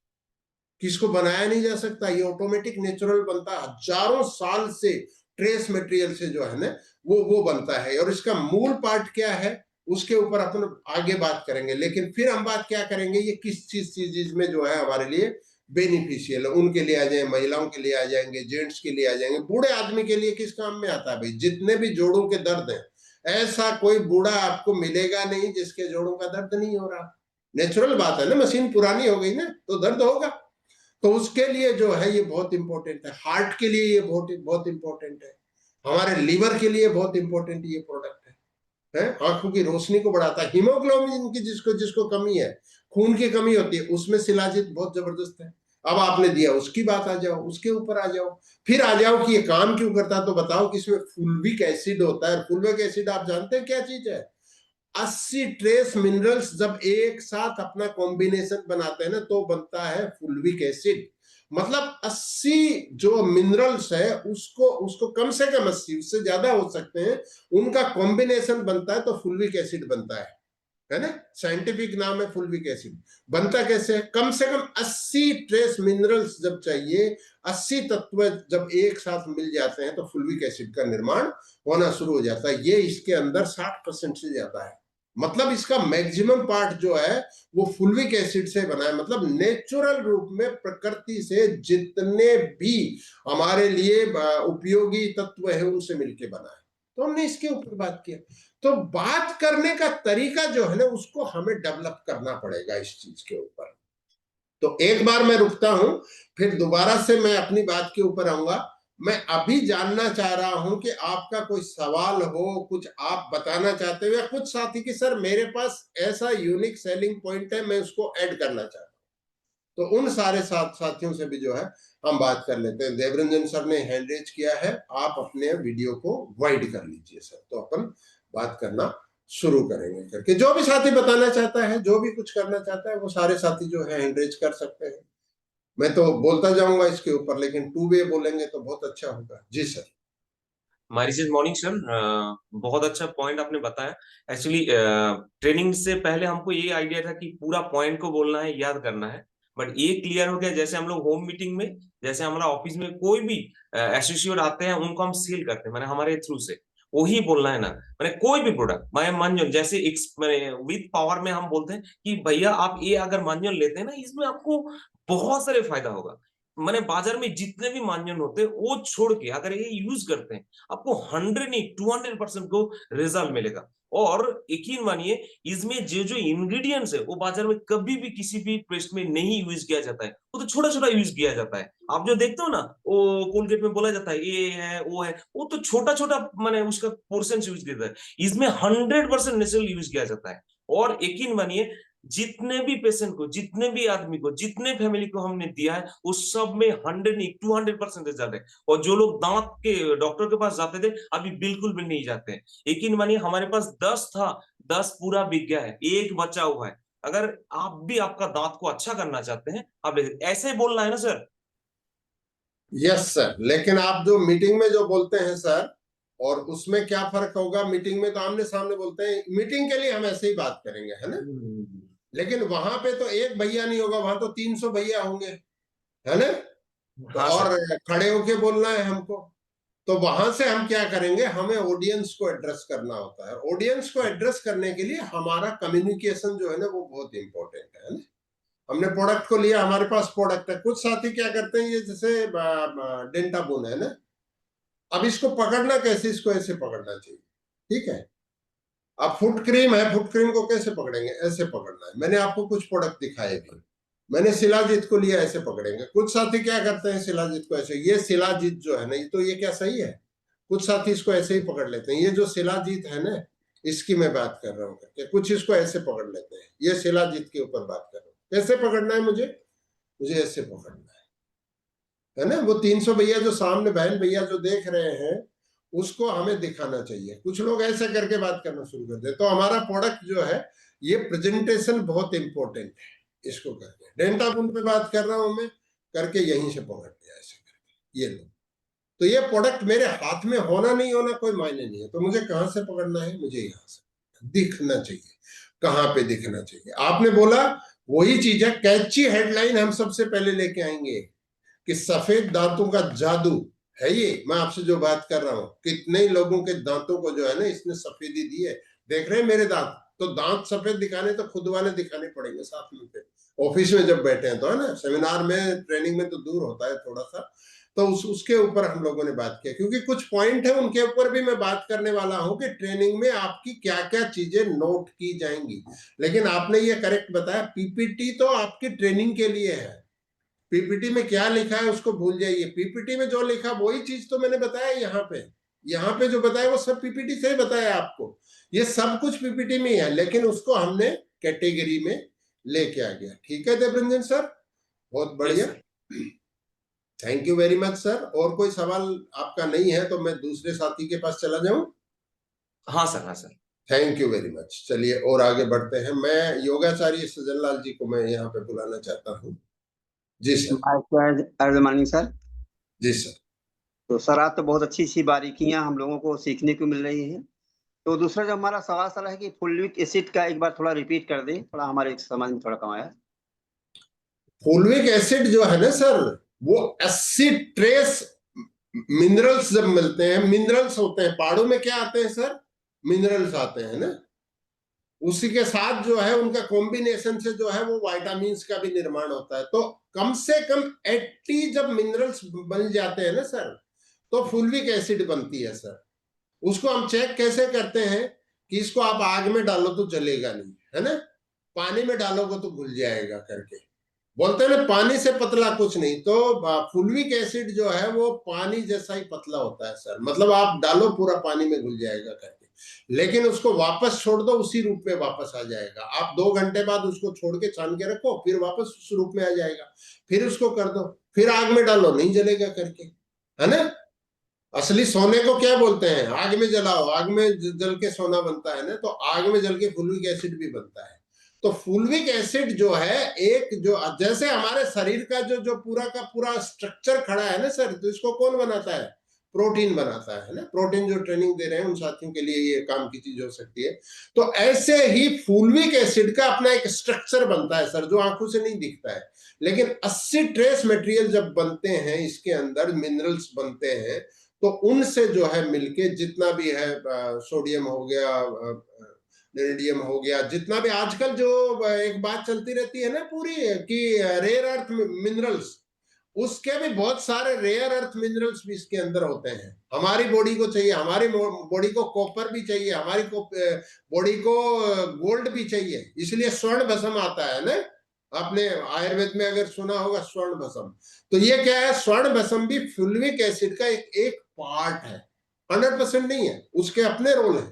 किसको बनाया नहीं जा सकता, ये ऑटोमेटिक नेचुरल बनता है, हजारों साल से ट्रेस मटेरियल से जो है ना वो बनता है। और इसका मूल पार्ट क्या है, उसके ऊपर अपन आगे बात करेंगे। लेकिन फिर हम बात क्या करेंगे, ये किस चीज में जो है हमारे लिए बेनिफिशियल है। उनके लिए आ जाए, महिलाओं के लिए आ जाएंगे, जेंट्स के लिए आ जाएंगे, बूढ़े आदमी के लिए किस काम में आता है भाई? जितने भी जोड़ों के दर्द है, ऐसा कोई बूढ़ा आपको मिलेगा नहीं जिसके जोड़ों का दर्द नहीं हो रहा। नेचुरल बात है ना, मशीन पुरानी हो गई ना तो दर्द होगा। तो उसके लिए जो है ये बहुत इंपॉर्टेंट है। हार्ट के लिए ये बहुत बहुत इंपॉर्टेंट है। हमारे लीवर के लिए बहुत इंपॉर्टेंट ये प्रोडक्ट है। आंखों की रोशनी को बढ़ाता है। हीमोग्लोबिन की जिसको जिसको कमी है, खून की कमी होती है, उसमें शिलाजीत बहुत जबरदस्त है। अब आपने दिया, उसकी बात आ जाओ, उसके ऊपर आ जाओ, फिर आ जाओ कि ये काम क्यों करता है। तो बताओ कि इसमें फुल्विक एसिड होता है। फुल्विक एसिड आप जानते हैं क्या चीज है? 80 ट्रेस मिनरल्स जब एक साथ अपना कॉम्बिनेशन बनाते हैं ना, तो बनता है फुल्विक एसिड। मतलब 80 जो मिनरल्स है, उसको उसको कम से कम 80, उससे ज्यादा हो सकते हैं, उनका कॉम्बिनेशन बनता है तो फुल्विक एसिड बनता है ना। साइंटिफिक नाम है फुल्विक एसिड। बनता कैसे है? कम से कम 80 ट्रेस मिनरल्स जब चाहिए, 80 तत्व जब एक साथ मिल जाते हैं, तो फुल्विक एसिड का निर्माण होना शुरू हो जाता है। ये इसके अंदर 60% से ज्यादा है। मतलब इसका मैक्सिमम पार्ट जो है वो फुल्विक एसिड से बना है। मतलब नेचुरल रूप में प्रकृति से जितने भी हमारे लिए उपयोगी तत्व है, उनसे मिलकर बना है। तो हमने इसके ऊपर बात किया। तो बात करने का तरीका जो है ना, उसको हमें डेवलप करना पड़ेगा इस चीज के ऊपर। तो एक बार मैं रुकता हूं, फिर दोबारा से मैं अपनी बात के ऊपर आऊंगा। मैं अभी जानना चाह रहा हूं कि आपका कोई सवाल हो, कुछ आप बताना चाहते हो, या कुछ साथी की सर मेरे पास ऐसा यूनिक सेलिंग पॉइंट है, मैं उसको ऐड करना चाहता हूं। तो उन सारे साथियों से भी जो है हम बात कर लेते हैं। देवरंजन सर ने हैंड रेज किया है, आप अपने वीडियो को वाइड कर लीजिए सर, तो अपन बात करना शुरू करेंगे करके। जो भी साथी बताना चाहता है, जो भी कुछ करना चाहता है, वो सारे साथी जो है हैंड रेज कर सकते हैं। मैं तो बोलता जाऊंगा इसके ऊपर, लेकिन 2 वे बोलेंगे तो बहुत अच्छा होगा। जी सर। मारिस मॉर्निंग सर, बहुत अच्छा पॉइंट आपने बताया। एक्चुअली ट्रेनिंग से पहले हमको ये आइडिया था कि पूरा पॉइंट को बोलना है, याद करना है, बट ये क्लियर हो गया। जैसे हम लोग होम मीटिंग में, जैसे हमारा ऑफिस में कोई भी एसोसिएट आते हैं, उनको हम सेल करते हैं, मैंने हमारे थ्रू से वही बोलना है ना। मैंने कोई भी प्रोडक्ट, मैं मंजन जैसे विद पावर में हम बोलते हैं कि भैया आप ये अगर मंजन लेते हैं ना, इसमें आपको बहुत सारे फायदा होगा। मैंने बाजार में जितने भी मानजन होते हैं वो छोड़ के अगर ये यूज करते हैं, आपको 100 नहीं 200% को रिजल्ट मिलेगा। और यकीन मानिए, इसमें जो जो इंग्रेडिएंट्स है वो बाजार में कभी भी किसी भी पेस्ट में नहीं यूज किया जाता है, वो तो छोटा छोटा यूज किया जाता है। आप जो देखते हो ना, वो कोलगेट में बोला जाता है ये है वो है, वो तो छोटा छोटा मैंने उसका पोर्शन यूज किया जाता है। इसमें 100% नेचुरल यूज किया जाता है। और यकीन मानिए, जितने भी पेशेंट को, जितने भी आदमी को, जितने फैमिली को हमने दिया है, उस सब में 100 नहीं 200% रिजल्ट है। और जो लोग दांत के डॉक्टर के पास जाते थे, अभी बिल्कुल भी नहीं जाते हैं। यकीन मानिए, हमारे पास 10 था, 10 पूरा बिक गया है, एक बचा हुआ है। अगर आप भी आपका दांत को अच्छा करना चाहते हैं, आप ऐसे ही बोलना है ना सर। यस सर, लेकिन आप जो मीटिंग में जो बोलते हैं सर, और उसमें क्या फर्क होगा? मीटिंग में तो आमने सामने बोलते हैं, मीटिंग के लिए हम ऐसे ही बात करेंगे, है ना। लेकिन वहां पे तो एक भैया नहीं होगा, वहां तो 300 भैया होंगे, है ना। तो हाँ और सर। खड़े होके बोलना है हमको। तो वहां से हम क्या करेंगे? हमें ऑडियंस को एड्रेस करना होता है। ऑडियंस को एड्रेस करने के लिए हमारा कम्युनिकेशन जो है ना, वो बहुत इंपॉर्टेंट है ना। हमने प्रोडक्ट को लिया, हमारे पास प्रोडक्ट है। कुछ साथी क्या करते हैं, ये जैसे डेंटाबोन है ना, अब इसको पकड़ना कैसे? इसको ऐसे पकड़ना चाहिए, ठीक है। अब फुट क्रीम है, फुट क्रीम को कैसे पकड़ेंगे? ऐसे पकड़ना है। मैंने आपको कुछ प्रोडक्ट दिखाए भी। मैंने शिलाजीत को लिया, ऐसे पकड़ेंगे। कुछ साथी क्या करते हैं, शिलाजीत को ऐसे, ये शिलाजीत जो है ना, ये तो ये क्या सही है? कुछ साथी इसको ऐसे ही पकड़ लेते हैं। ये जो शिलाजीत है ना, इसकी मैं बात कर रहा हूँ करके, कुछ इसको ऐसे पकड़ लेते हैं। ये शिलाजीत के ऊपर बात कर रहा हूँ। कैसे पकड़ना है मुझे? मुझे ऐसे पकड़ना है ना। वो 300 भैया जो सामने, बहन भैया जो देख रहे हैं, उसको हमें दिखाना चाहिए। कुछ लोग ऐसे करके बात करना शुरू कर दे। तो हमारा प्रोडक्ट जो है, ये प्रेजेंटेशन बहुत इंपॉर्टेंट है। इसको करके डेंटाबुन पे बात कर रहा हूं मैं, करके यहीं से पकड़ लिया ऐसे करके, ये लो। तो ये प्रोडक्ट मेरे हाथ में होना नहीं होना कोई मायने नहीं है। तो मुझे कहां से पकड़ना है? मुझे यहां से दिखना चाहिए। कहां पे दिखना चाहिए? आपने बोला वही चीज है। कैची हेडलाइन हम सबसे पहले लेके आएंगे कि सफेद दांतों का जादू है ये। मैं आपसे जो बात कर रहा हूं, कितने लोगों के दांतों को जो है ना, इसने सफेदी दी है। देख रहे हैं मेरे दांत? तो दांत सफेद दिखाने तो खुद वाले दिखाने पड़ेंगे साथ में। फिर ऑफिस में जब बैठे हैं तो, है ना, सेमिनार में ट्रेनिंग में तो दूर होता है थोड़ा सा। तो उसके ऊपर हम लोगों ने बात किया, क्योंकि कुछ पॉइंट है उनके ऊपर भी मैं बात करने वाला हूं कि ट्रेनिंग में आपकी क्या क्या चीजें नोट की जाएंगी। लेकिन आपने ये करेक्ट बताया, पीपीटी तो आपकी ट्रेनिंग के लिए है। पीपीटी में क्या लिखा है उसको भूल जाइए। पीपीटी में जो लिखा वही चीज तो मैंने बताया यहाँ पे। यहाँ पे जो बताया वो सब पीपीटी से ही बताया आपको। ये सब कुछ पीपीटी में ही है, लेकिन उसको हमने कैटेगरी में लेके आ गया। ठीक है देवरंजन सर, बहुत बढ़िया। Thank you very much sir. और कोई सवाल आपका नहीं है तो मैं दूसरे साथी के पास चला जाऊं? हाँ सर, हाँ sir. Thank you very much. चलिए और आगे बढ़ते हैं। मैं योगाचार्य सज्जन लाल जी को मैं यहाँ पे बुलाना चाहता हूँ। जी सर। अर्ज मॉर्निंग सर। जी सर। तो सर, आज तो बहुत अच्छी सी बारीकियां हम लोगों को सीखने को मिल रही हैं। तो दूसरा जो हमारा सवाल सर है कि फुलविक एसिड का एक बार थोड़ा रिपीट कर दें, थोड़ा हमारे समझ में थोड़ा कम आया। फुलविक एसिड जो है ना सर, वो 80 ट्रेस मिनरल्स जब मिलते हैं, मिनरल्स होते हैं पहाड़ों में, क्या आते हैं सर? मिनरल्स आते हैं ना। उसी के साथ जो है उनका कॉम्बिनेशन से जो है वो विटामिन्स का भी निर्माण होता है। तो कम से कम 80 जब मिनरल्स बन जाते हैं ना सर, तो फुलविक एसिड बनती है सर। उसको हम चेक कैसे करते हैं? कि इसको आप आग में डालो तो जलेगा नहीं, है ना। पानी में डालोगे तो घुल जाएगा करके बोलते हैं ना, पानी से पतला कुछ नहीं। तो फुलविक एसिड जो है वो पानी जैसा ही पतला होता है सर। मतलब आप डालो पूरा पानी में घुल जाएगा करके, लेकिन उसको वापस छोड़ दो, उसी रूप में वापस आ जाएगा। आप 2 घंटे बाद उसको छोड़ के छान के रखो, फिर वापस उस रूप में आ जाएगा। फिर उसको कर दो, फिर आग में डालो, नहीं जलेगा करके, है ना। असली सोने को क्या बोलते हैं? आग में जलाओ, आग में जल के सोना बनता है ना। तो आग में जल के फुलविक एसिड भी बनता है। तो फुलविक एसिड जो है, एक जो जैसे हमारे शरीर का जो जो पूरा का पूरा स्ट्रक्चर खड़ा है ना सर, तो इसको कौन बनाता है? प्रोटीन बनाता है ना। प्रोटीन जो ट्रेनिंग दे रहे हैं उन साथियों के लिए ये काम की चीज हो सकती है। तो ऐसे ही फुलविक एसिड का अपना एक स्ट्रक्चर बनता है सर, जो आंखों से नहीं दिखता है। लेकिन 80 ट्रेस मटेरियल जब बनते हैं, इसके अंदर मिनरल्स बनते हैं, तो उनसे जो है मिलके जितना भी है, सोडियम हो गया, नेरिडियम हो गया, जितना भी आजकल जो एक बात चलती रहती है ना पूरी, कि रेयर अर्थ मिनरल्स, उसके भी बहुत सारे रेयर अर्थ मिनरल्स भी इसके अंदर होते हैं। हमारी बॉडी को चाहिए, हमारी बॉडी को कॉपर भी चाहिए, हमारी बॉडी को गोल्ड भी चाहिए, इसलिए स्वर्ण भस्म आता है ना। आपने आयुर्वेद में अगर सुना होगा स्वर्ण भस्म, तो ये क्या है, स्वर्ण भस्म भी फुल्विक एसिड का एक पार्ट है, 100% नहीं है, उसके अपने रोल है।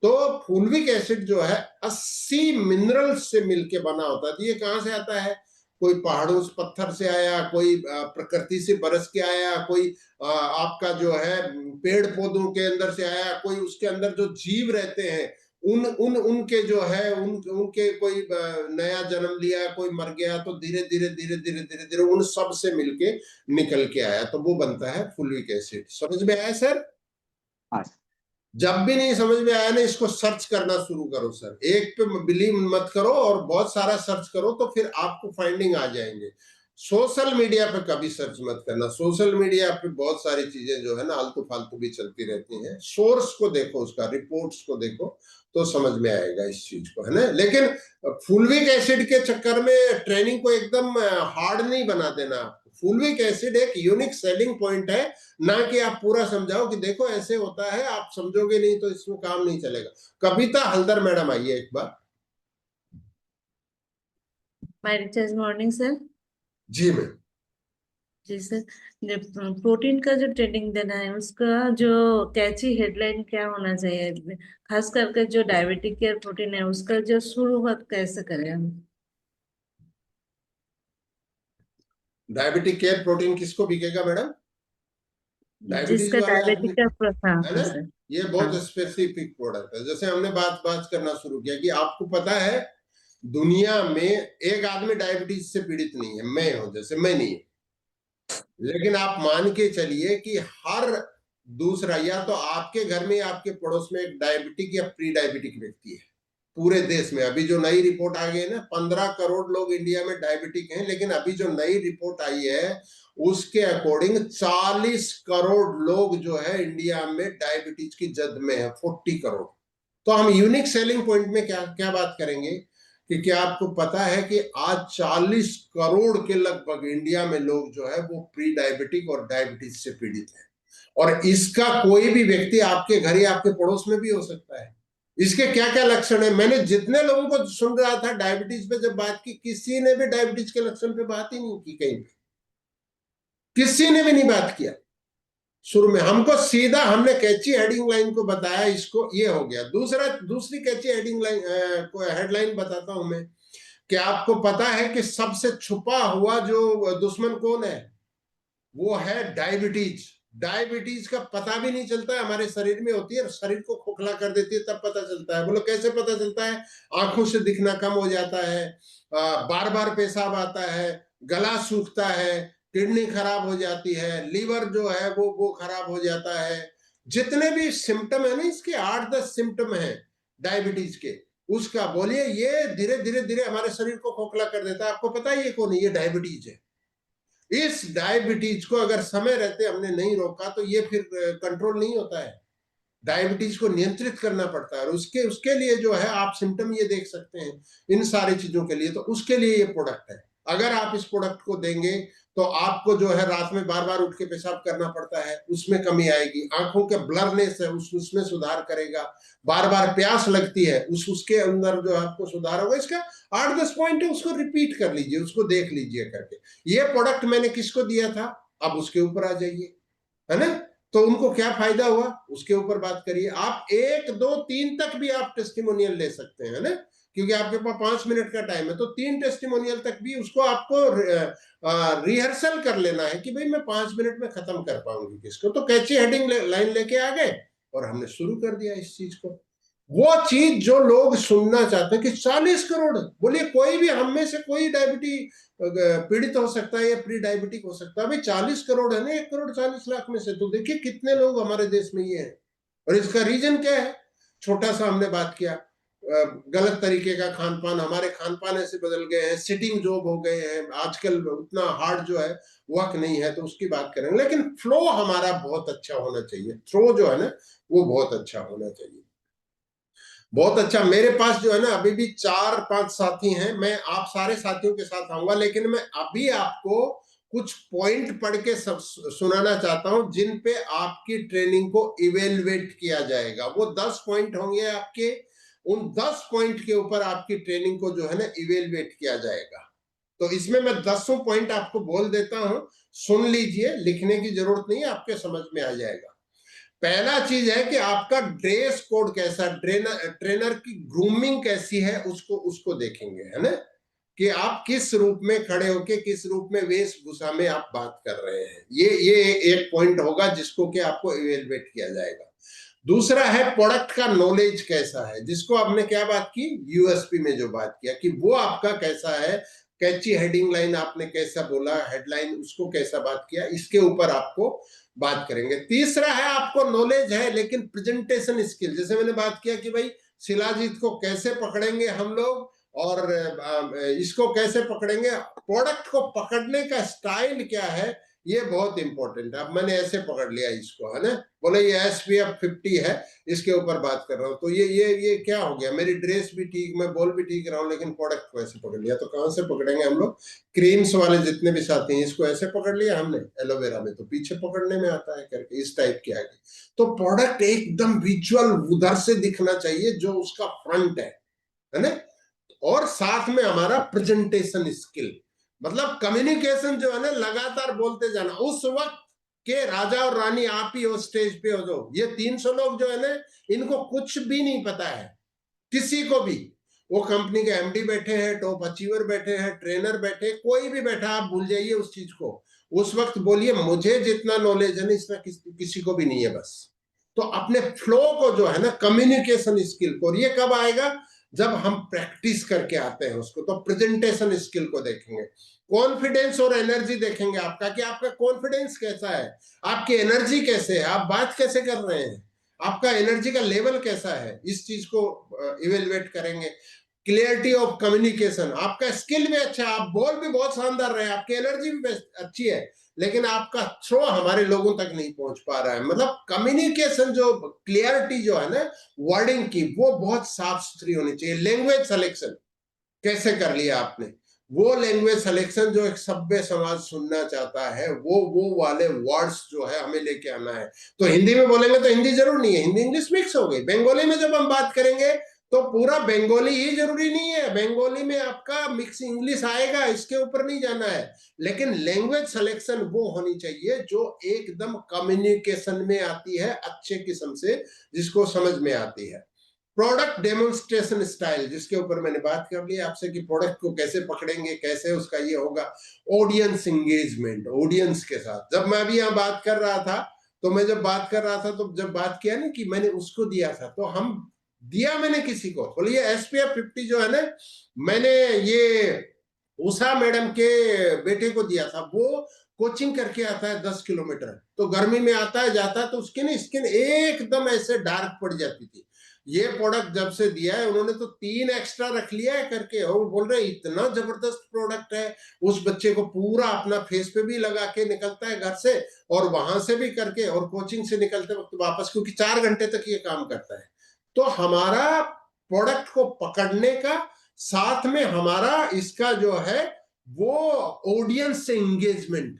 तो फुल्विक एसिड जो है 80 मिनरल्स से मिलके बना होता है। तो ये कहां से आता है, कोई पहाड़ों से पत्थर से आया, कोई प्रकृति से बरस के आया, कोई आपका जो है पेड़ पौधों के अंदर से आया, कोई उसके अंदर जो जीव रहते हैं उनके जो है उनके कोई नया जन्म लिया, कोई मर गया, तो धीरे धीरे धीरे धीरे धीरे धीरे उन सब से मिलके निकल के आया, तो वो बनता है फुल्विक एसिड। समझ में आया सर? हाँ। जब भी नहीं समझ में आया ना, इसको सर्च करना शुरू करो सर, एक पे बिलीव मत करो और बहुत सारा सर्च करो, तो फिर आपको फाइंडिंग आ जाएंगे। सोशल मीडिया पे कभी सर्च मत करना, सोशल मीडिया पे बहुत सारी चीजें जो है ना आलतू फालतू भी चलती रहती हैं। सोर्स को देखो, उसका रिपोर्ट्स को देखो, तो समझ में आएगा इस चीज को, है ना। लेकिन फुल्विक एसिड के चक्कर में ट्रेनिंग को एकदम हार्ड नहीं बना देना। फुल्विक एसिड एक यूनिक सेलिंग पॉइंट है, ना कि आप पूरा समझाओ कि देखो ऐसे होता है, आप समझोगे नहीं तो इसमें काम नहीं चलेगा। कविता हल्दर मैडम आइए एक बार। My recharge morning sir. जी मैम। जी सर, प्रोटीन का जो ट्रेनिंग देना है उसका जो कैची हेडलाइन क्या होना चाहिए, खास करके जो डायबिटिक केयर प्रोटीन है उसका जो शुरुआत कैसे करें हम? डायबिटिक केयर प्रोटीन किसको बिकेगा मैडम? डायबिटीज जिसका वाले आदमी, डायबिटिक का है ना। सर। ये बहुत हाँ। स्पेसिफिक प्रोडक्ट है। जैसे हमने बात करना शुरू किया कि आपको पता है दुनिया में एक आदमी डायबिटीज से पीड़ित नहीं है, मैं हूं, जैसे मैं नहीं है, लेकिन आप मान के चलिए कि हर दूसरा या तो आपके घर में या आपके पड़ोस में एक डायबिटिक या प्री डायबिटिक व्यक्ति है। पूरे देश में अभी जो नई रिपोर्ट आ गई है ना, 15 करोड़ लोग इंडिया में डायबिटिक हैं, लेकिन अभी जो नई रिपोर्ट आई है उसके अकॉर्डिंग 40 करोड़ लोग जो है इंडिया में डायबिटीज की जद में है, 40 करोड़। तो हम यूनिक सेलिंग पॉइंट में क्या क्या बात करेंगे कि क्या आपको पता है कि आज 40 करोड़ के लगभग इंडिया में लोग जो है वो प्री डायबिटिक और डायबिटीज से पीड़ित है, और इसका कोई भी व्यक्ति आपके घर या आपके पड़ोस में भी हो सकता है। इसके क्या क्या लक्षण है? मैंने जितने लोगों को सुन रहा था डायबिटीज पे जब बात की, किसी ने भी डायबिटीज के लक्षण पे बात ही नहीं की, कहीं पे किसी ने भी नहीं बात किया। शुरू में हमको सीधा हमने कैची हेडिंग लाइन को बताया, इसको ये हो गया। दूसरी कैची हेडिंग लाइन को हेडलाइन बताता हूं मैं कि आपको पता है कि सबसे छुपा हुआ जो दुश्मन कौन है? वो है डायबिटीज। डायबिटीज का पता भी नहीं चलता है, हमारे शरीर में होती है, शरीर को खोखला कर देती है, तब पता चलता है। बोलो कैसे पता चलता है? आंखों से दिखना कम हो जाता है, बार बार पेशाब आता है, गला सूखता है, किडनी खराब हो जाती है, लीवर जो है वो खराब हो जाता है। जितने भी सिम्टम है ना, इसके 8-10 सिम्टम है डायबिटीज के, उसका बोलिए ये धीरे धीरे धीरे हमारे शरीर को खोखला कर देता है। आपको पता है ये कौन है? ये डायबिटीज है। इस डायबिटीज को अगर समय रहते हमने नहीं रोका तो ये फिर कंट्रोल नहीं होता है। डायबिटीज को नियंत्रित करना पड़ता है, और उसके लिए जो है आप सिम्टम ये देख सकते हैं इन सारी चीजों के लिए। तो उसके लिए ये प्रोडक्ट है। अगर आप इस प्रोडक्ट को देंगे तो आपको जो है रात में बार बार उठ के पेशाब करना पड़ता है, उसमें कमी आएगी। आंखों के ब्लरनेस है उसमें सुधार करेगा। बार बार प्यास लगती है उसके अंदर जो आपको सुधार होगा। इसका 8-10 पॉइंट है, उसको रिपीट कर लीजिए, उसको देख लीजिए करके। ये प्रोडक्ट मैंने किसको दिया था, अब उसके ऊपर आ जाइए, है ना। तो उनको क्या फायदा हुआ उसके ऊपर बात करिए। आप 1, 2, 3 तक भी आप टेस्टिमोनियल ले सकते हैं, है ना, क्योंकि आपके पास 5 मिनट का टाइम है। तो 3 टेस्टिमोनियल तक भी उसको आपको रिहर्सल कर लेना है कि भाई मैं 5 मिनट में खत्म कर पाऊंगी किसको। तो कैची हेडिंग लाइन लेके आ गए और हमने शुरू कर दिया इस चीज को। वो चीज जो लोग सुनना चाहते हैं कि 40 करोड़, बोलिए कोई भी हम में से कोई डायबिटीज पीड़ित हो सकता है या प्री डायबिटिक हो सकता है। भाई 40 करोड़ है ना, 1 करोड़ 40 लाख में से, तो देखिए कितने लोग हमारे देश में ये हैं। और इसका रीजन क्या है? छोटा सा हमने बात किया, गलत तरीके का खान पान, हमारे खान पान ऐसे बदल गए हैं, सिटिंग जॉब हो गए हैं, आजकल उतना हार्ड जो है वर्क नहीं है, तो उसकी बात करेंगे। लेकिन फ्लो हमारा बहुत अच्छा होना चाहिए, थ्रो जो है ना वो बहुत अच्छा होना चाहिए, बहुत अच्छा। मेरे पास जो है ना अभी भी 4-5 साथी हैं, मैं आप सारे साथियों के साथ आऊंगा, लेकिन मैं अभी आपको कुछ पॉइंट पढ़ के सब सुनाना चाहता हूं जिन पे आपकी ट्रेनिंग को इवेलुएट किया जाएगा। वो 10 पॉइंट होंगे आपके, उन 10 पॉइंट के ऊपर आपकी ट्रेनिंग को जो है ना इवेलुएट किया जाएगा। तो इसमें मैं 10 पॉइंट आपको बोल देता हूं, सुन लीजिए, लिखने की जरूरत नहीं है, आपके समझ में आ जाएगा। पहला चीज है कि आपका ड्रेस कोड कैसा, ट्रेनर की ग्रूमिंग कैसी है, उसको देखेंगे, है ना, कि आप किस रूप में खड़े होके, किस रूप में वेशभूषा में आप बात कर रहे हैं। ये एक पॉइंट होगा जिसको कि आपको इवेलुएट किया जाएगा। दूसरा है प्रोडक्ट का नॉलेज कैसा है, जिसको आपने क्या बात की, यूएसपी में जो बात किया कि वो आपका कैसा है, कैची हेडिंग लाइन आपने कैसा बोला, हेडलाइन उसको कैसा बात किया, इसके ऊपर आपको बात करेंगे। तीसरा है आपको नॉलेज है लेकिन प्रेजेंटेशन स्किल, जैसे मैंने बात किया कि भाई शिलाजीत को कैसे पकड़ेंगे हम लोग और इसको कैसे पकड़ेंगे, प्रोडक्ट को पकड़ने का स्टाइल क्या है, ये बहुत इंपॉर्टेंट है। अब मैंने ऐसे पकड़ लिया इसको, है ना, बोले ये SPF 50 है, इसके ऊपर बात कर रहा हूँ, तो ये क्या हो गया, मेरी ड्रेस भी ठीक, मैं बोल भी ठीक रहा हूँ, लेकिन प्रोडक्ट को ऐसे पकड़ लिया। तो कहां से पकड़ेंगे हम लोग, क्रीम्स वाले जितने भी साथी हैं, इसको ऐसे पकड़ लिया हमने, एलोवेरा में तो पीछे पकड़ने में आता है करके, इस टाइप की आगे। तो प्रोडक्ट एकदम विजुअल उधर से दिखना चाहिए जो उसका फ्रंट है ना, और साथ में हमारा प्रेजेंटेशन स्किल, मतलब कम्युनिकेशन जो है ना, लगातार बोलते जाना। उस वक्त के राजा और रानी आप ही हो, स्टेज पे हो, जो ये 300 लोग जो है ना, इनको कुछ भी नहीं पता है, किसी को भी। वो कंपनी के MD बैठे हैं, टॉप अचीवर बैठे हैं, ट्रेनर बैठे, कोई भी बैठा, आप भूल जाइए उस चीज को। उस वक्त बोलिए मुझे जितना नॉलेज है ना, इसमें किसी को भी नहीं है बस। तो अपने फ्लो को जो है ना, कम्युनिकेशन स्किल को, ये कब आएगा, जब हम प्रैक्टिस करके आते हैं उसको। तो प्रेजेंटेशन स्किल को देखेंगे, कॉन्फिडेंस और एनर्जी देखेंगे आपका, कि आपका कॉन्फिडेंस कैसा है, आपकी एनर्जी कैसे है, आप बात कैसे कर रहे हैं, आपका एनर्जी का लेवल कैसा है, इस चीज को इवेलुएट करेंगे। क्लियरिटी ऑफ कम्युनिकेशन, आपका स्किल भी अच्छा है, आप बोल भी बहुत शानदार रहे, आपकी एनर्जी भी अच्छी है, लेकिन आपका थ्रो हमारे लोगों तक नहीं पहुंच पा रहा है। मतलब कम्युनिकेशन जो क्लियरिटी जो है ना वर्डिंग की, वो बहुत साफ सुथरी होनी चाहिए। लैंग्वेज सिलेक्शन कैसे कर लिया आपने, वो लैंग्वेज सिलेक्शन जो एक सभ्य समाज सुनना चाहता है, वो वाले वर्ड्स जो है हमें लेके आना है। तो हिंदी में बोलेंगे तो हिंदी जरूर नहीं है, हिंदी इंग्लिश मिक्स हो गई। बंगाली में जब हम बात करेंगे तो पूरा बंगाली ही जरूरी नहीं है, बंगाली में आपका मिक्स इंग्लिश आएगा, इसके ऊपर नहीं जाना है। लेकिन लैंग्वेज सिलेक्शन वो होनी चाहिए जो एकदम कम्युनिकेशन में आती है अच्छे किस्म से, जिसको समझ में आती है। प्रोडक्ट डेमोन्स्ट्रेशन स्टाइल, जिसके ऊपर मैंने बात कर ली आपसे कि प्रोडक्ट को कैसे पकड़ेंगे, कैसे उसका ये होगा। ऑडियंस एंगेजमेंट, ऑडियंस के साथ, जब मैं अभी यहाँ बात कर रहा था, तो मैं जब बात कर रहा था, तो जब बात किया ना कि मैंने उसको दिया था, तो हम दिया मैंने किसी को, बोलिए SPF 50 जो है ना, मैंने ये उषा मैडम के बेटे को दिया था। वो कोचिंग करके आता है 10 किलोमीटर, तो गर्मी में आता है जाता है, तो उसकी स्किन एकदम ऐसे डार्क पड़ जाती थी। ये प्रोडक्ट जब से दिया है उन्होंने तो 3 एक्स्ट्रा रख लिया है करके, और बोल रहे इतना जबरदस्त प्रोडक्ट है। उस बच्चे को पूरा अपना फेस पे भी लगा के निकलता है घर से, और वहां से भी करके, और कोचिंग से निकलते वक्त वापस, क्योंकि 4 घंटे तक ये काम करता है। तो हमारा प्रोडक्ट को पकड़ने का, साथ में हमारा इसका जो है वो ऑडियंस से एंगेजमेंट,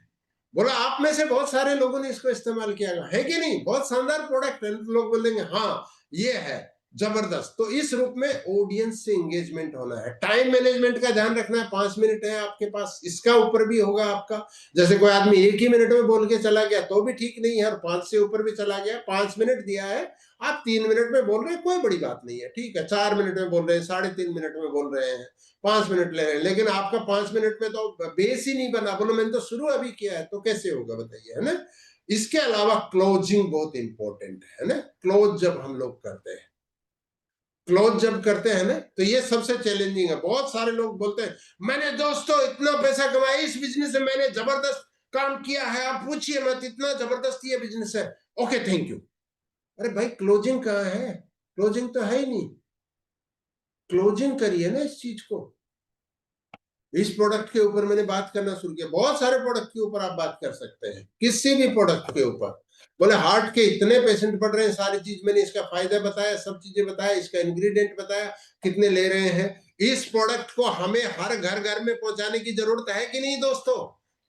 बोला आप में से बहुत सारे लोगों ने इसको इस्तेमाल किया है कि नहीं, बहुत शानदार प्रोडक्ट है, तो लोग बोलेंगे हाँ ये है जबरदस्त। तो इस रूप में ऑडियंस से एंगेजमेंट होना है। टाइम मैनेजमेंट का ध्यान रखना है, 5 मिनट है आपके पास, इसका ऊपर भी होगा आपका। जैसे कोई आदमी 1 ही मिनट में बोल के चला गया तो भी ठीक नहीं है, और 5 से ऊपर भी चला गया, 5 मिनट दिया है, आप 3 मिनट में बोल रहे हैं, कोई बड़ी बात नहीं है, ठीक है। 4 मिनट में बोल रहे हैं, 3.5 मिनट में बोल रहे हैं, 5 मिनट ले रहे हैं, लेकिन आपका 5 मिनट में तो बेस ही नहीं बना। बोलो मैंने तो शुरू अभी किया है, तो कैसे होगा बताइए, है ना। इसके अलावा क्लोजिंग बहुत इंपॉर्टेंट है ना। क्लोज जब हम लोग करते हैं, क्लोज जब करते हैं ना, तो ये सबसे चैलेंजिंग है। बहुत सारे लोग बोलते हैं मैंने दोस्तों इतना पैसा कमाया इस बिजनेस में, मैंने जबरदस्त काम किया है, आप पूछिए मत, इतना जबरदस्त ये बिजनेस है। Okay thank you. अरे भाई क्लोजिंग कहाँ है, क्लोजिंग तो है ही नहीं। क्लोजिंग करिए ना इस चीज को। इस प्रोडक्ट के ऊपर मैंने बात करना शुरू किया, बहुत सारे प्रोडक्ट के ऊपर आप बात कर सकते हैं, किसी भी प्रोडक्ट के ऊपर। बोले हार्ट के इतने पेशेंट पड़ रहे हैं, सारी चीज मैंने इसका फायदा बताया, सब चीजें बताया, इसका इंग्रेडिएंट बताया, कितने ले रहे हैं। इस प्रोडक्ट को हमें हर घर घर में पहुंचाने की जरूरत है कि नहीं दोस्तों।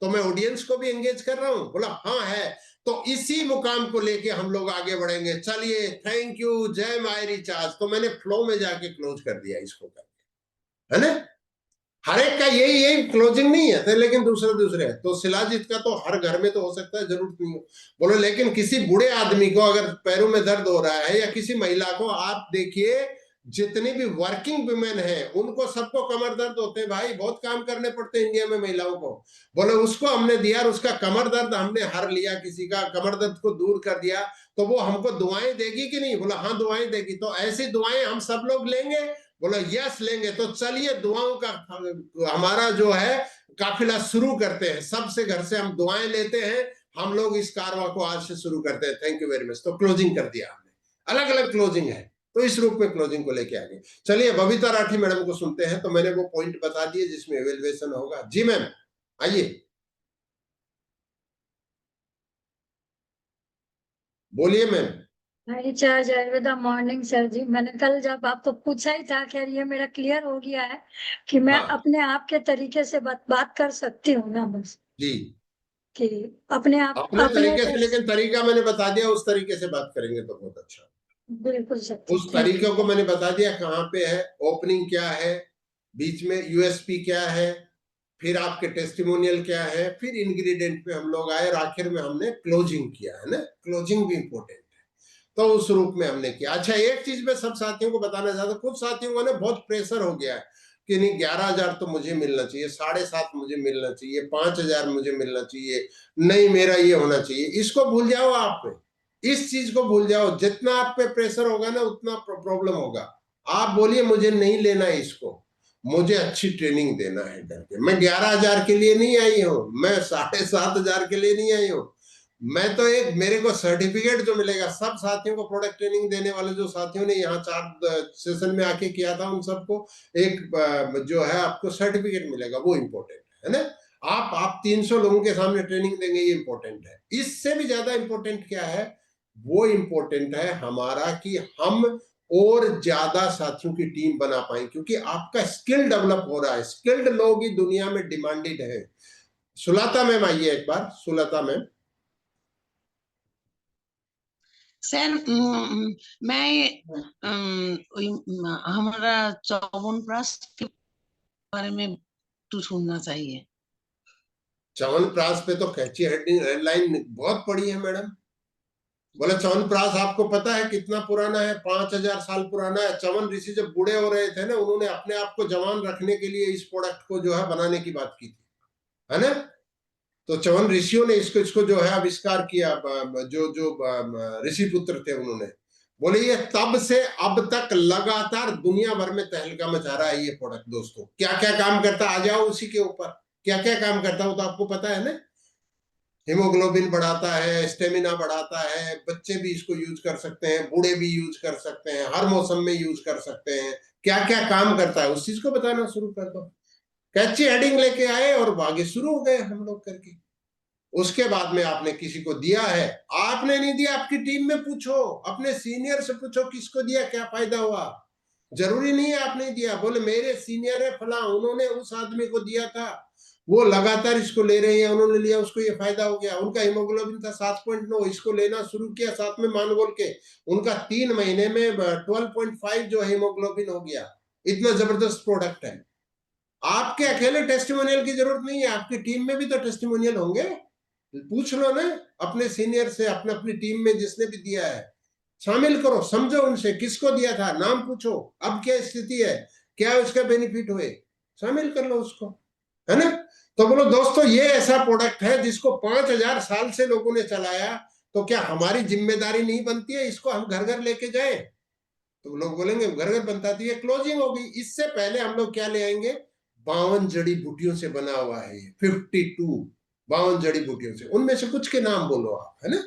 तो मैं ऑडियंस को भी एंगेज कर रहा हूं? बोला हाँ है। तो इसी मुकाम को लेके हम लोग आगे बढ़ेंगे। चलिए, थैंक यू, जय माय रिचार्ज। तो मैंने फ्लो में जाके क्लोज कर दिया इसको करके, है ना। हर एक का यही क्लोजिंग नहीं है तो, लेकिन दूसरे है। तो शिलाजीत का तो हर घर में तो हो सकता है, जरूरत नहीं हो। बोलो लेकिन किसी बूढ़े आदमी को अगर पैरों में दर्द हो रहा है, या किसी महिला को, आप देखिए जितनी भी वर्किंग वुमेन है उनको सबको कमर दर्द होते हैं भाई, बहुत काम करने पड़ते हैं इंडिया में महिलाओं को। बोले उसको हमने दिया और उसका कमर दर्द हमने हर लिया, किसी का कमर दर्द को दूर कर दिया, तो वो हमको दुआएं देगी कि नहीं? बोला हाँ दुआएं देगी। तो ऐसी दुआएं हम सब लोग लेंगे? बोला यस लेंगे। तो चलिए दुआओं का हमारा जो है काफिला शुरू करते हैं। सबसे घर से हम दुआएं लेते हैं, हम लोग इस कारवा को आज से शुरू करते हैं। Thank you very much. तो क्लोजिंग कर दिया हमने, अलग अलग क्लोजिंग है, तो इस रूप में क्लोजिंग को लेके आगे चलिए। बबीता राठी मैडम को सुनते हैं। तो मैंने वो पॉइंट बता दिए जिसमें एवेल्युएशन होगा। जी मैम आइए, बोलिए ma'am. Recharge Ayurveda morning sir ji. मैंने कल जब आपको पूछा ही था, खैर ये मेरा क्लियर हो गया है कि मैं हाँ अपने आप के तरीके से बात कर सकती हूँ ना, बस जी, कि अपने आप अपने तरीके से। टेस्ट। लेकिन तरीका मैंने बता दिया, उस तरीके से बात करेंगे तो बहुत अच्छा। बिल्कुल सर, उस तरीके को मैंने बता दिया, कहाँ पे है, ओपनिंग क्या है, बीच में यूएसपी क्या है, फिर आपके टेस्टिमोनियल क्या है, फिर इंग्रेडिएंट पे हम लोग आए, और आखिर में हमने क्लोजिंग किया है ना। क्लोजिंग भी इंपॉर्टेंट है, तो उस रूप में हमने किया। अच्छा, एक चीज मैं सब साथियों को बताना चाहता हूँ। कुछ साथियों को ना बहुत प्रेशर हो गया है कि नहीं 11,000 तो मुझे मिलना चाहिए, 7,500 मुझे मिलना चाहिए, 5,000 मुझे मिलना चाहिए, नहीं मेरा ये होना चाहिए। इसको भूल जाओ आप, इस चीज को भूल जाओ। जितना आप पे प्रेशर होगा ना उतना प्रॉब्लम होगा। आप बोलिए मुझे नहीं लेना है इसको, मुझे अच्छी ट्रेनिंग देना है करके। मैं 11,000 के लिए नहीं आई हूँ, मैं 7,500 के लिए नहीं आई हूँ। मैं तो एक, मेरे को सर्टिफिकेट जो मिलेगा, सब साथियों को प्रोडक्ट ट्रेनिंग देने वाले जो साथियों ने यहाँ 4 सेशन में आके किया था, उन सबको एक जो है आपको सर्टिफिकेट मिलेगा, वो इम्पोर्टेंट है ना। आप 300 लोगों के सामने ट्रेनिंग देंगे, ये इंपॉर्टेंट है। इससे भी ज्यादा इंपॉर्टेंट क्या है? वो इंपॉर्टेंट है हमारा कि हम और ज्यादा साथियों की टीम बना पाए, क्योंकि आपका स्किल डेवलप हो रहा है। स्किल्ड लोग ही दुनिया में डिमांडेड है। सुलता मैम आइए एक बार, सुलता मैम। सर मैं हमारा च्यवनप्राश के बारे में तो सुनना चाहिए। च्यवनप्राश पे तो कैची हेडलाइन बहुत पड़ी है मैडम। बोले च्यवनप्राश आपको पता है कितना पुराना है? 5,000 साल पुराना है। च्यवन ऋषि जब बूढ़े हो रहे थे ना, उन्होंने अपने आप को जवान रखने के लिए इस प्रोडक्ट को जो है बनाने की बात की थी, है ना। तो च्यवन ऋषियों ने इसको जो है आविष्कार किया। जो ऋषि पुत्र थे उन्होंने। बोले ये तब से अब तक लगातार दुनिया भर में तहलका मचा रहा है ये प्रोडक्ट। दोस्तों क्या क्या काम करता है, आ जाओ उसी के ऊपर। क्या क्या काम करता है तो आपको पता है ना। हीमोग्लोबिन बढ़ाता है, स्टेमिना बढ़ाता है, बच्चे भी इसको यूज कर सकते हैं, बूढ़े भी यूज कर सकते हैं, हर मौसम में यूज कर सकते हैं। क्या क्या काम करता है उस चीज को बताना शुरू कर दो। कैची हेडिंग लेके आए और आगे शुरू हो गए हम लोग करके। उसके बाद में आपने किसी को दिया है, आपने नहीं दिया, आपकी टीम में पूछो, अपने सीनियर से पूछो किसको दिया, क्या फायदा हुआ। जरूरी नहीं है आपने दिया। बोले मेरे सीनियर है फला, उन्होंने उस आदमी को दिया था, वो लगातार इसको ले रहे हैं, उन्होंने लिया, उसको ये फायदा हो गया। उनका हीमोग्लोबिन था 7.9, इसको लेना शुरू किया साथ में मानगोल के, उनका 3 महीने में 12.5 जो हीमोग्लोबिन हो गया। इतना जबरदस्त प्रोडक्ट है। आपके अकेले टेस्टिमोनियल की जरूरत नहीं है, आपकी टीम में भी तो टेस्टिमोनियल होंगे। पूछ लो ना अपने सीनियर से, अपने अपनी टीम में जिसने भी दिया है, शामिल करो, समझो उनसे किसको दिया था, नाम पूछो, अब क्या स्थिति है, क्या उसका बेनिफिट हुए, शामिल कर लो उसको, है ना। तो बोलो दोस्तों ये ऐसा प्रोडक्ट है जिसको 5,000 साल से लोगों ने चलाया, तो क्या हमारी जिम्मेदारी नहीं बनती है इसको हम घर घर लेके जाएं? तो लोग बोलेंगे घर घर बनता थी, ये क्लोजिंग होगी। इससे पहले हम लोग क्या ले आएंगे? 52 जड़ी बूटियों से बना हुआ है ये, 52 जड़ी बूटियों से। उनमें से कुछ के नाम बोलो आप, है ना।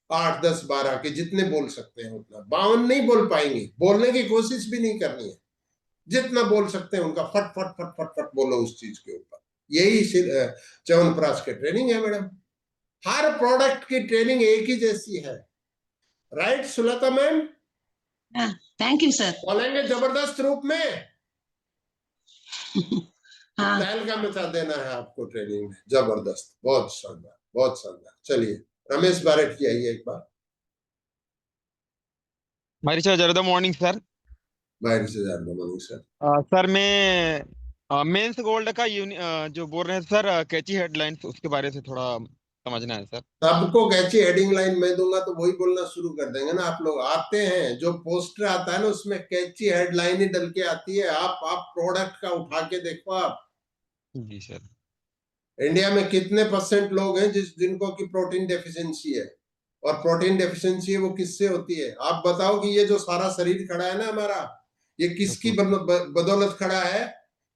8, 10, 12 के जितने बोल सकते हैं उतना। 52 नहीं बोल पाएंगे, बोलने की कोशिश भी नहीं करनी है। जितना बोल सकते हैं उनका फट फट फट फट फट बोलो उस चीज के ऊपर। यही च्यवनप्राश की ट्रेनिंग है मैडम। हर प्रोडक्ट की ट्रेनिंग एक ही जैसी है। Right Sulata ma'am? Thank you sir. बोलेंगे जबरदस्त रूप में। हाँ तहलका मचा देना है आपको ट्रेनिंग में। जबरदस्त, बहुत शानदार, बहुत शानदार। चलिए रमेश बारेट की आइए एक बार। हमारी सर जरूर मॉर्निंग सर। बाहर से जा रहा हूँ सर। सर मैं मेंस गोल्ड का जो बोल रहे हैं सर कैची हेडलाइंस उसके बारे से थोड़ा समझना है सर। सबको कैची हेडिंग लाइन मैं दूंगा तो वही बोलना शुरू कर देंगे ना। आप लोग आते हैं, जो पोस्टर आता है ना उसमें कैची हेडलाइन ही डल के आती है। आप प्रोडक्ट का उठा के देखो। आप जी सर। इंडिया में कितने % लोग हैं जिनको की प्रोटीन डेफिशिएंसी है, और प्रोटीन डेफिशिएंसी है वो किससे होती है? आप बताओ कि ये जो सारा शरीर खड़ा है ना हमारा, ये किसकी बदौलत खड़ा है?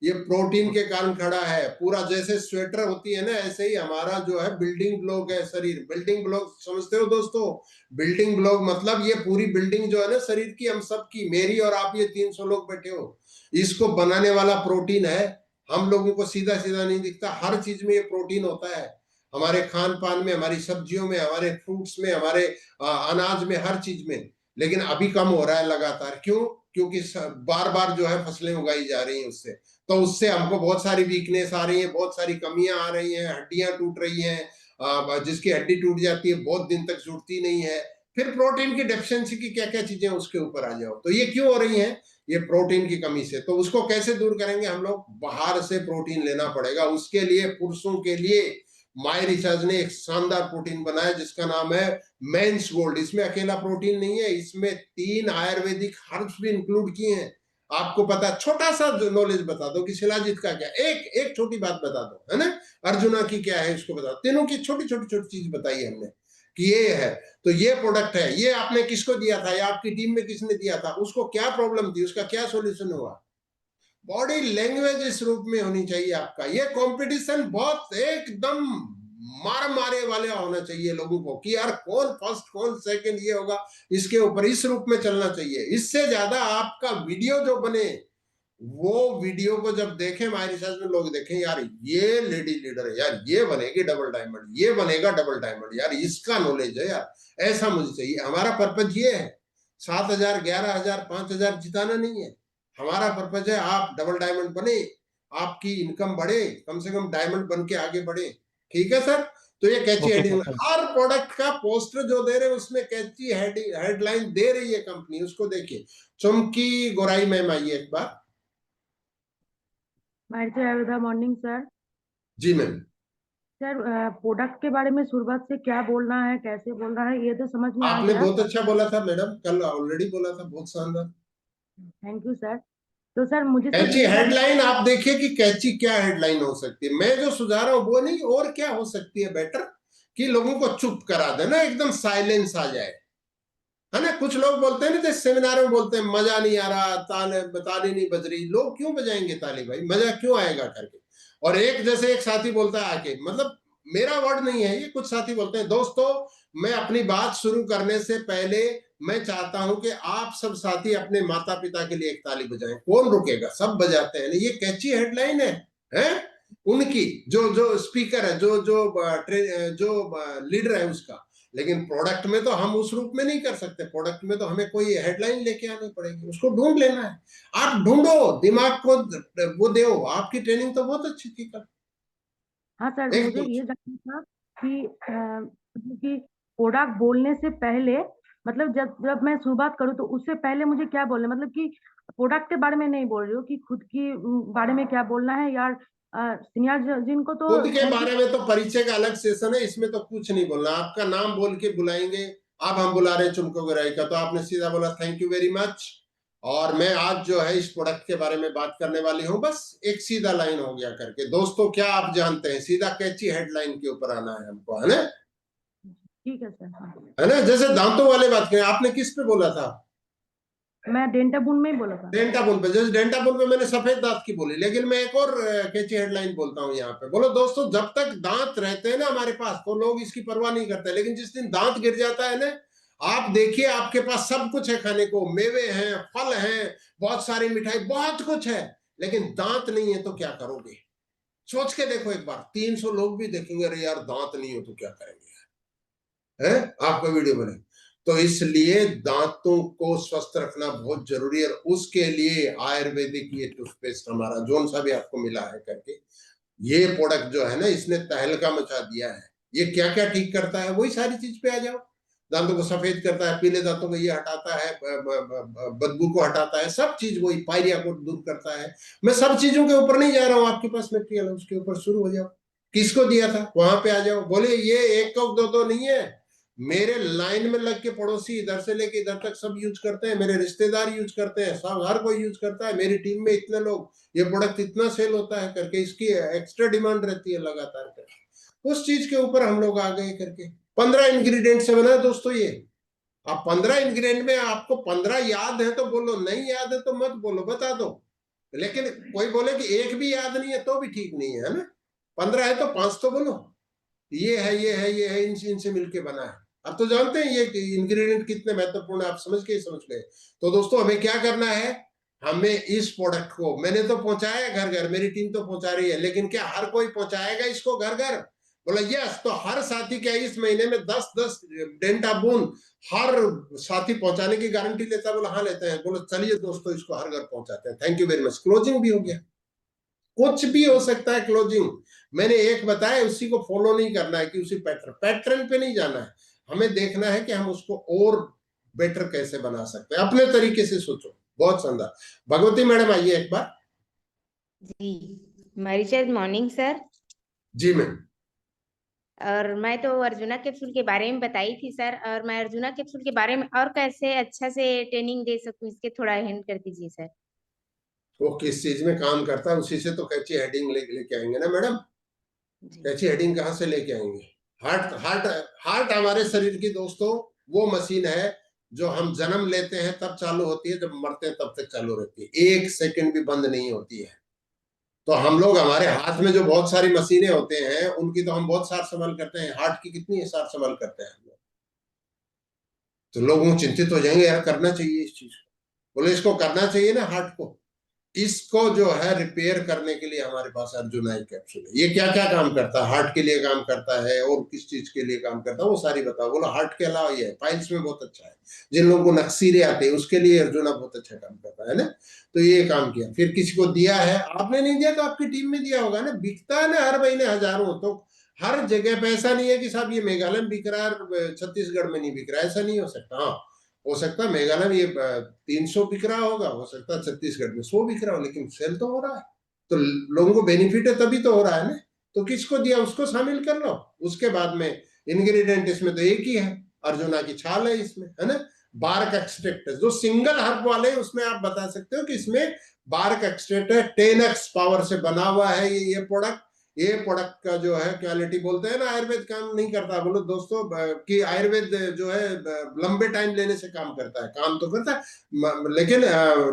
ये प्रोटीन के कारण खड़ा है। पूरा जैसे स्वेटर होती है ना, ऐसे ही हमारा जो है बिल्डिंग ब्लॉक है शरीर। बिल्डिंग ब्लॉक समझते हो दोस्तों? बिल्डिंग ब्लॉक मतलब ये पूरी बिल्डिंग जो है ना शरीर की, हम सब की, मेरी और आप ये 300 लोग बैठे हो, इसको बनाने वाला प्रोटीन है। हम लोगों को सीधा सीधा नहीं दिखता, हर चीज में ये प्रोटीन होता है। हमारे खान पान में, हमारी सब्जियों में, हमारे फ्रूट्स में, हमारे अनाज में, हर चीज में। लेकिन अभी कम हो रहा है लगातार। क्यों? क्योंकि बार बार जो है फसलें उगाई जा रही हैं उससे। तो उससे हमको बहुत सारी वीकनेस आ रही है, बहुत सारी कमियां आ रही हैं, हड्डियां टूट रही हैं। जिसकी हड्डी टूट जाती है बहुत दिन तक जुड़ती नहीं है। फिर प्रोटीन की डेफिशिएंसी की क्या क्या चीजें उसके ऊपर आ जाओ। तो ये क्यों हो रही है? ये प्रोटीन की कमी से। तो उसको कैसे दूर करेंगे हम लोग? बाहर से प्रोटीन लेना पड़ेगा। उसके लिए पुरुषों के लिए माय रिसर्च ने एक शानदार प्रोटीन बनाया जिसका नाम है मेंस गोल्ड। इसमें अकेला प्रोटीन नहीं है, इसमें 3 आयुर्वेदिक हर्ब्स भी इंक्लूड किए हैं। आपको पता, छोटा सा नॉलेज बता दो कि शिलाजीत का क्या, एक छोटी बात बता दो, है ना? अर्जुना की क्या है इसको बता दो। तीनों की छोटी छोटी छोटी चीज बताई हमने कि ये है। तो ये प्रोडक्ट है, ये आपने किसको दिया था, या आपकी टीम में किसने दिया था, उसको क्या प्रॉब्लम थी, उसका क्या सॉल्यूशन हुआ? बॉडी लैंग्वेज इस रूप में होनी चाहिए आपका। ये कंपटीशन बहुत एकदम मार मारे वाले होना चाहिए लोगों को कि यार कौन फर्स्ट कौन सेकंड ये होगा, इसके ऊपर इस रूप में चलना चाहिए। इससे ज्यादा आपका वीडियो जो बने, वो वीडियो को जब देखें हमारे रिसर्च में लोग देखें, यार ये लेडी लीडर है, यार ये बनेगी डबल डायमंड, ये बनेगा डबल डायमंड, यार इसका नॉलेज है, यार ऐसा मुझे चाहिए। हमारा पर्पज ये है, 7,000 11,000 5,000 जिताना नहीं है। हमारा पर्पज है आप डबल डायमंड बने, आपकी इनकम बढ़े, कम से कम डायमंड बन के आगे बढ़े। ठीक है सर? तो ये कैची हेडिंग, हर प्रोडक्ट का पोस्टर जो दे रहे हैं उसमें कैची हेडलाइन दे रही है कंपनी, उसको देखिए। चुमकी गोराई मैम आइए एक बार। Morning sir. जी मैम। सर प्रोडक्ट के बारे में शुरुआत से क्या बोलना है, कैसे बोलना है, ये तो समझ में आ आपने गया। बहुत अच्छा बोला था मैडम, कल ऑलरेडी बोला था, बहुत शानदार। Thank you sir. तो सर मुझे सिर्फ कैची ये हेडलाइन आप देखिए कि कैची क्या हेडलाइन हो सकती है। मैं जो सुझा रहा हूं वो नहीं, और क्या हो सकती है बेटर, कि लोगों को चुप करा देना, एकदम साइलेंस आ जाए, है ना? कुछ लोग बोलते हैं ना, जैसे सेमिनार में बोलते हैं मजा नहीं आ रहा, ताली नहीं बज रही। लोग क्यों बजाएंगे ताली भाई, मजा क्यों आएगा करके? और एक जैसे एक साथी बोलता है आके, मतलब मेरा वर्ड नहीं है ये, कुछ साथी बोलते हैं, दोस्तों मैं अपनी बात शुरू करने से पहले मैं चाहता हूं कि आप सब साथी अपने माता पिता के लिए एक ताली बजाएं। कौन रुकेगा, सब बजाते हैं। ये कैची हेडलाइन है उनकी, जो स्पीकर है, जो लीडर है उसका। लेकिन प्रोडक्ट में तो हम उस रूप में नहीं कर सकते। प्रोडक्ट में तो हमें कोई हेडलाइन लेके आनी पड़ेगी, उसको ढूंढ लेना है। आप ढूंढो, दिमाग को वो दो। आपकी ट्रेनिंग तो बहुत अच्छी थी कल। हाँ सर, मुझे ये जानना था कि प्रोडक्ट बोलने से पहले, मतलब जब मैं शुरुआत करूँ तो उससे पहले मुझे क्या बोलना, मतलब कि प्रोडक्ट के बारे में नहीं बोल रही हूँ कि खुद की बारे में क्या बोलना है यार। सीनियर जिनको तो खुद के बारे में तो परिचय का अलग सेशन है, इसमें तो कुछ नहीं बोलना। आपका नाम बोल के बुलाएंगे। अब हम बुला रहे हैं चुमको गोराई का, तो आपने सीधा बोला थैंक यू वेरी मच। और मैं आज जो है इस प्रोडक्ट के बारे में बात करने वाली हूँ, बस एक सीधा लाइन हो गया करके। दोस्तों क्या आप जानते हैं, सीधा कैची हेडलाइन के ऊपर आना है हमको, है ना? ठीक है सर। हाँ। है ना? जैसे दांतों वाले बात करें, आपने किस पे बोला था? मैं डेंटाबुन में ही बोला था। डेंटाबुन पे। जैसे डेंटाबुन पे मैंने सफेद दांत की बोली, लेकिन मैं एक और कैची हेडलाइन बोलता हूँ यहाँ पे। बोलो दोस्तों, जब तक दांत रहते हैं ना हमारे पास तो लोग इसकी परवाह नहीं करते, लेकिन जिस दिन दांत गिर जाता है ना, आप देखिए आपके पास सब कुछ है खाने को, मेवे हैं, फल हैं, बहुत सारी मिठाई, बहुत कुछ है, लेकिन दांत नहीं है तो क्या करोगे? सोच के देखो एक बार। 300 लोग भी देखेंगे, अरे यार दांत नहीं हो तो क्या करेंगे, है? आपका वीडियो बने तो इसलिए दांतों को स्वस्थ रखना बहुत जरूरी है। उसके लिए आयुर्वेदिक ये टूथपेस्ट हमारा जोन सा भी आपको मिला है करके, ये प्रोडक्ट जो है ना, इसने तहलका मचा दिया है। ये क्या क्या ठीक करता है, वही सारी चीज पे आ जाओ। दांतों को सफेद करता है, पीले दांतों को ये हटाता है, बदबू को हटाता है, सब चीज वही, पायरिया को दूर करता है। मैं सब चीजों के ऊपर नहीं जा रहा हूँ, आपके पास मटेरियल है उसके ऊपर शुरू हो जाओ। किसको दिया था वहां पे आ जाओ। बोले ये एक कप दो नहीं है, मेरे लाइन में लग के पड़ोसी इधर से लेके इधर तक सब यूज करते हैं, मेरे रिश्तेदार यूज करते हैं, सब हर कोई यूज करता है, मेरी टीम में इतने लोग, ये प्रोडक्ट इतना सेल होता है करके, इसकी एक्स्ट्रा डिमांड रहती है लगातार करके। उस चीज के ऊपर हम लोग आ गए करके। 15 इंग्रेडिएंट से बना है दोस्तों ये। आप 15 इंग्रेडिएंट में आपको 15 याद है तो बोलो, नहीं याद है तो मत बोलो, बता दो। लेकिन कोई बोले कि एक भी याद नहीं है तो भी ठीक नहीं है ना। 15 है तो 5 तो बोलो, ये है ये है ये है, इनसे मिलके बना है। अब तो जानते हैं ये इंग्रेडिएंट कितने महत्वपूर्ण है, आप समझ गए। तो दोस्तों हमें क्या करना है, हमें इस प्रोडक्ट को, मैंने तो पहुंचाया घर घर, मेरी टीम तो पहुंचा रही है, लेकिन क्या हर कोई पहुंचाएगा इसको घर घर? बोला यस। तो हर साथी क्या इस महीने में 10-10 डेंटाबून हर साथी पहुंचाने की गारंटी लेता है? बोला हाँ लेते हैं। बोलो चलिए दोस्तों इसको हर घर पहुंचाते हैं। Thank you very much. Closing भी हो गया, कुछ भी हो सकता है क्लोजिंग। मैंने एक बताया, उसी को फॉलो नहीं करना है कि उसी पैटर्न पे नहीं जाना है, हमें देखना है कि हम उसको और बेटर कैसे बना सकते हैं, अपने तरीके से सोचो। बहुत शानदार। भगवती मैडम आइए एक बार। जी मरीचर्ज मॉर्निंग सर। जी मैम। और मैं तो अर्जुना कैप्सूल के बारे में बताई थी सर, और मैं अर्जुना कैप्सूल के बारे में और कैसे अच्छा से ट्रेनिंग दे सकूं, इसके थोड़ा हिंट कर दीजिए सर। वो किस चीज में काम करता है, उसी से तो कैची हेडिंग लेके आएंगे ना मैडम। कैची हेडिंग कहाँ से लेके आएंगे? हार्ट हार्ट हार्ट हमारे शरीर की दोस्तों वो मशीन है जो हम जन्म लेते हैं तब चालू होती है, जब मरते हैं तब तक चालू रहती है, 1 सेकंड भी बंद नहीं होती है। तो हम लोग, हमारे हाथ में जो बहुत सारी मशीनें होते हैं उनकी तो हम बहुत सार संभाल करते हैं, हार्ट की कितनी सार संभाल करते हैं हम लोग। तो लोग चिंतित हो जाएंगे, यार करना चाहिए इस चीज को। बोले इसको करना चाहिए ना हार्ट को। इसको जो है रिपेयर करने के लिए हमारे पास अर्जुना कैप्सूल है। ये क्या क्या काम करता है, हार्ट के लिए काम करता है और किस चीज के लिए काम करता है वो सारी बताओ। बोलो हार्ट के अलावा ये है, पाइल्स में बहुत अच्छा है, जिन लोगों को नक्सीरे आते हैं उसके लिए अर्जुना बहुत अच्छा काम करता है ना। तो ये काम किया, फिर किसी को दिया है, आपने नहीं दिया तो आपकी टीम में दिया होगा ना। बिकता है ना हर महीने हजारों, तो हर जगह पे ऐसा नहीं है कि साहब ये मेघालय में बिक रहा है छत्तीसगढ़ में नहीं बिक रहा है, ऐसा नहीं हो सकता। हाँ हो सकता है मेघालय में ये 300 बिक रहा होगा, हो सकता है छत्तीसगढ़ में 100 बिक रहा हो, लेकिन सेल तो हो रहा है, तो लोगों को बेनिफिट है तभी तो हो रहा है ना। तो किसको दिया उसको शामिल कर लो। उसके बाद में इंग्रेडिएंट इसमें तो एक ही है, अर्जुना की छाल है इसमें, है ना। बार्क एक्सट्रैक्ट है, जो सिंगल हर्ब वाले उसमें आप बता सकते हो कि इसमें बार्क एक्सट्रैक्ट है, 10x पावर से बना हुआ है ये प्रोडक्ट। ये प्रोडक्ट का जो है क्वालिटी, बोलते हैं ना आयुर्वेद काम नहीं करता, बोलो दोस्तों कि आयुर्वेद जो है लंबे टाइम लेने से काम करता है, काम तो करता है लेकिन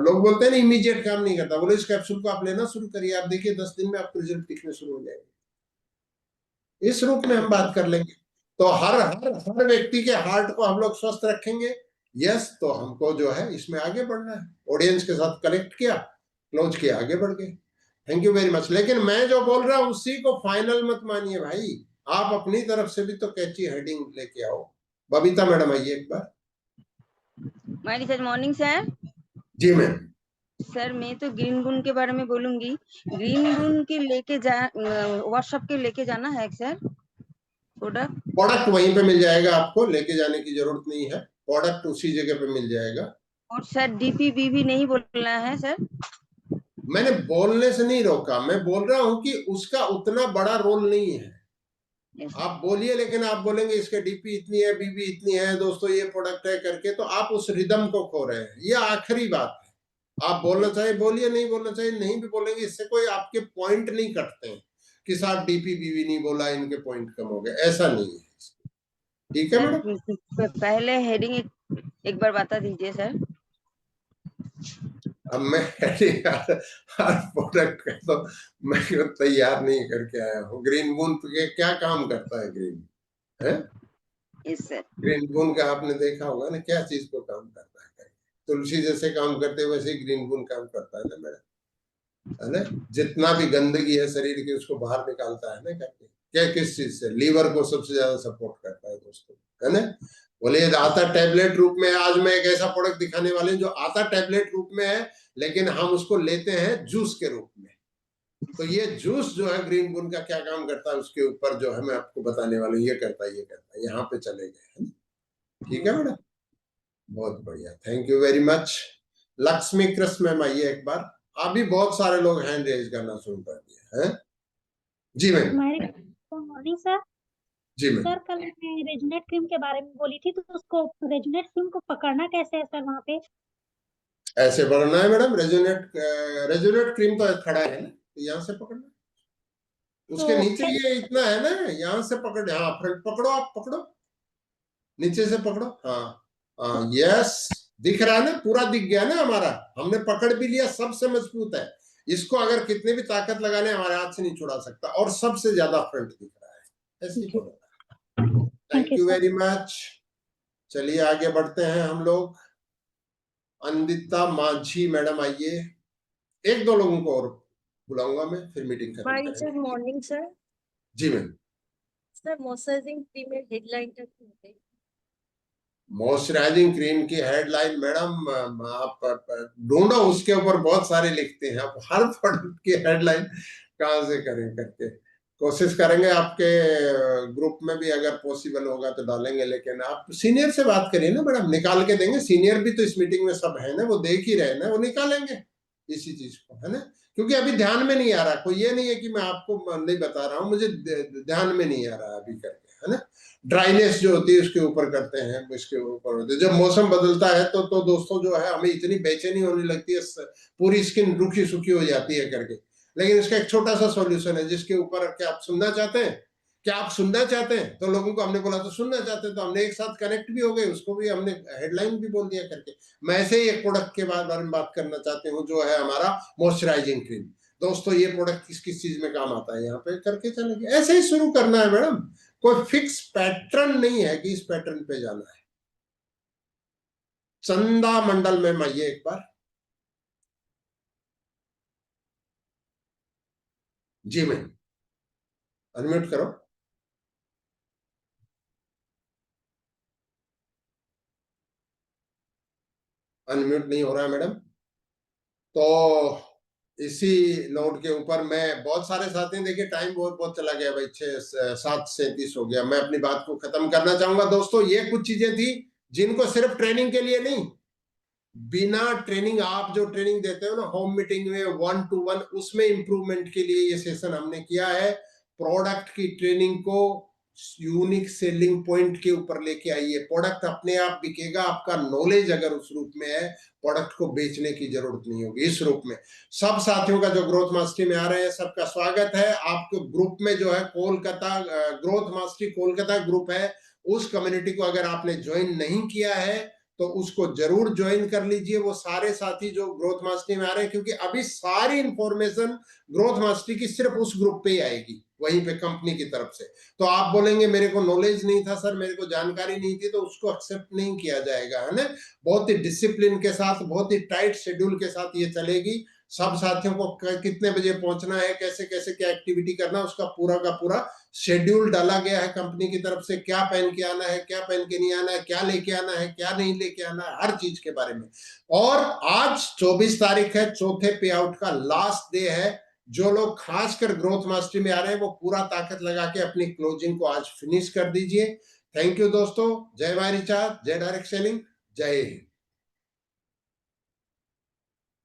लोग बोलते हैं ना इमीडिएट काम नहीं करता। बोलो इस कैप्सूल को आप लेना शुरू करिए, आप देखिए 10 दिन में आपको रिजल्ट दिखने शुरू हो जाएंगे। इस रूप में हम बात कर लेंगे। तो हर हर हर व्यक्ति के हार्ट को हम लोग स्वस्थ रखेंगे। यस, तो हमको जो है इसमें आगे बढ़ना है। ऑडियंस के साथ कनेक्ट किया, क्लोज किया, आगे बढ़ गए। Thank you very much. लेकिन मैं जो बोल रहा हूं उसी को फाइनल मत मानिए भाई, आप अपनी तरफ से भी तो कैची हेडिंग लेके आओ। बबीता मैडम आइए एक बार। मरीचर्ज मॉर्निंग सर। जी मैम। सर मैं तो ग्रीन गुन के बारे में बोलूंगी। ग्रीन गुन के लेके वर्कशॉप के लेके जाना है सर। प्रोडक्ट वहीं पे मिल जाएगा, आपको लेके जाने की जरूरत नहीं है, प्रोडक्ट उसी जगह पे मिल जाएगा। और सर DPB नहीं बोलना है सर। मैंने बोलने से नहीं रोका, मैं बोल रहा हूं कि उसका उतना बड़ा रोल नहीं है। आप बोलिए, लेकिन आप बोलेंगे इसके DP इतनी है, BB इतनी है, दोस्तों ये प्रोडक्ट है करके, तो आप उस रिदम को खो रहे हैं। ये आखिरी बात है। आप बोलना चाहिए बोलिए, नहीं बोलना चाहिए नहीं भी बोलेंगे, इससे कोई आपके पॉइंट नहीं कटते हैं कि साहब DP BB नहीं बोला, इनके पॉइंट कम हो गए, ऐसा नहीं है। ठीक है मैडम। पहले हेडिंग एक बार बता दीजिए सर। अब मैं हर प्रोडक्ट का तो मैं तैयार नहीं करके आया हूँ। ग्रीन बून के क्या काम करता है ग्रीन है? ग्रीन बून का आपने देखा होगा ना, क्या चीज को काम करता है। तुलसी जैसे काम करते वैसे ही ग्रीन बून काम करता है ना मैडम, है ना। जितना भी गंदगी है शरीर की उसको बाहर निकालता है ना करके। क्या किस चीज से? लीवर को सबसे ज्यादा सपोर्ट करता है दोस्तों, है ना। बोले आता टैबलेट रूप में। आज मैं एक ऐसा प्रोडक्ट दिखाने वाले हैं जो आता टैबलेट रूप में है, लेकिन हम उसको लेते हैं जूस के रूप में। तो ये जूस जो है ग्रीन बुन का क्या काम करता है उसके ऊपर जो है मैं आपको बताने वाला हूँ। ये करता है, ये करता है, यहाँ पे चले गए है। ठीक है मैडम, बहुत बढ़िया, thank you very much. Lakshmi Krishna ma'am आइए एक बार। अभी बहुत सारे लोग हैंड रेज करना शुरू कर दिए हैं। जी मैम। Morning sir. जी मैम। सर कल मैं रेजुनेट क्रीम के बारे में बोली थी, तो उसको रेजुनेट क्रीम को पकड़ना कैसे है सर वहाँ पे? ऐसे पकड़ना है मैडम। रेजुनेट क्रीम तो खड़ा है ना, तो यहाँ से पकड़ना, उसके तो नीचे ये इतना है ना, यहाँ से पकड़, हाँ फ्रंट पकड़ो, आप पकड़ो, नीचे से पकड़ो, हाँ हाँ, यस, दिख रहा है ना, पूरा दिख गया ना हमारा, हमने पकड़ भी लिया, सबसे मजबूत है। इसको अगर कितने भी ताकत लगा ले हमारे हाथ से नहीं छुड़ा सकता, और सबसे ज्यादा फ्रंट दिख रहा है। ऐसे ही पकड़ो। Thank you very much. चलिए आगे बढ़ते हैं हम लोग। अंदिता माझी मैडम आइए। एक दो लोगों को और बुलाऊंगा मैं, फिर मीटिंग खत्म करेंगे। Morning sir. जी मैम। सर मॉइस्चराइजिंग क्रीम में हेडलाइन तक मॉइस्चराइजिंग क्रीम की हेडलाइन मैडम आप ढूंढो, उसके ऊपर बहुत सारे लिखते हैं। आप हर प्रोडक्ट की हेडलाइन कहाँ से करें करके कोशिश करेंगे, आपके ग्रुप में भी अगर पॉसिबल होगा तो डालेंगे। लेकिन आप सीनियर से बात करिए ना मैडम, निकाल के देंगे। सीनियर भी तो इस मीटिंग में सब है ना, वो देख ही रहे ना, वो निकालेंगे इसी चीज को, है ना। क्योंकि अभी ध्यान में नहीं आ रहा, कोई ये नहीं है कि मैं आपको नहीं बता रहा हूँ, मुझे ध्यान में नहीं आ रहा अभी करके, है ना। ड्राइनेस जो होती है उसके ऊपर करते हैं, इसके ऊपर होते हैं। जब मौसम बदलता है तो दोस्तों जो है हमें इतनी बेचैनी होने लगती है, पूरी स्किन रूखी सूखी हो जाती है करके। लेकिन इसका एक छोटा सा सॉल्यूशन है, जिसके ऊपर क्या आप सुनना चाहते हैं, क्या आप सुनना चाहते हैं? तो लोगों को हमने बोला तो सुनना चाहते हैं, तो हमने एक साथ कनेक्ट भी हो गए, उसको भी हमने हेडलाइन भी बोल दिया करके। मैं ऐसे ही एक प्रोडक्ट के बारे में बात करना चाहती हूँ, जो है हमारा मॉइस्चराइजिंग क्रीम। दोस्तों ये प्रोडक्ट किस किस चीज में काम आता है, यहाँ पे करके चलेंगे। ऐसे ही शुरू करना है मैडम, कोई फिक्स पैटर्न नहीं है कि इस पैटर्न पे जाना है। चंदा मंडल में आइए एक बार। जी मैम, अनम्यूट करो। अनम्यूट नहीं हो रहा है मैडम। तो इसी नोट के ऊपर मैं, बहुत सारे साथी हैं, देखिए टाइम बहुत चला गया भाई, 7:37 हो गया। मैं अपनी बात को खत्म करना चाहूंगा। दोस्तों ये कुछ चीजें थी जिनको सिर्फ ट्रेनिंग के लिए नहीं, बिना ट्रेनिंग आप जो ट्रेनिंग देते हो ना होम मीटिंग में 1 to 1, उसमें इंप्रूवमेंट के लिए ये सेशन हमने किया है। प्रोडक्ट की ट्रेनिंग को यूनिक सेलिंग पॉइंट के ऊपर लेके आइए। प्रोडक्ट अपने आप बिकेगा, आपका नॉलेज अगर उस रूप में है, प्रोडक्ट को बेचने की जरूरत नहीं होगी। इस रूप में सब साथियों का जो ग्रोथ मास्टरी में आ रहे हैं, सबका स्वागत है। आपके ग्रुप में जो है Kolkata growth mastery Kolkata group है, उस कम्युनिटी को अगर आपने ज्वाइन नहीं किया है तो उसको जरूर ज्वाइन कर लीजिए। वो सारे साथी जो ग्रोथ मास्टरी में आ रहे हैं, क्योंकि अभी सारी इंफॉर्मेशन ग्रोथ मास्टरी की सिर्फ उस ग्रुप पे ही आएगी, वहीं पे कंपनी की तरफ से। तो आप बोलेंगे मेरे को नॉलेज नहीं था सर, मेरे को जानकारी नहीं थी, तो उसको एक्सेप्ट नहीं किया जाएगा, है ना। बहुत ही डिसिप्लिन के साथ, बहुत ही टाइट शेड्यूल के साथ ये चलेगी। सब साथियों को कितने बजे पहुंचना है, कैसे कैसे क्या एक्टिविटी करना है, उसका पूरा का पूरा शेड्यूल डाला गया है कंपनी की तरफ से। क्या पहन के आना है, क्या पहन के नहीं आना है, क्या लेके आना है, क्या नहीं लेके आना है, हर चीज के बारे में। और आज 24 तारीख है, चौथे पे आउट का लास्ट डे है। जो लोग खासकर ग्रोथ मास्टरी में आ रहे हैं, वो पूरा ताकत लगा के अपनी क्लोजिंग को आज फिनिश कर दीजिए। थैंक यू दोस्तों। जय माय रिचार्ज, जय डायरेक्ट सेलिंग, जय हिंद।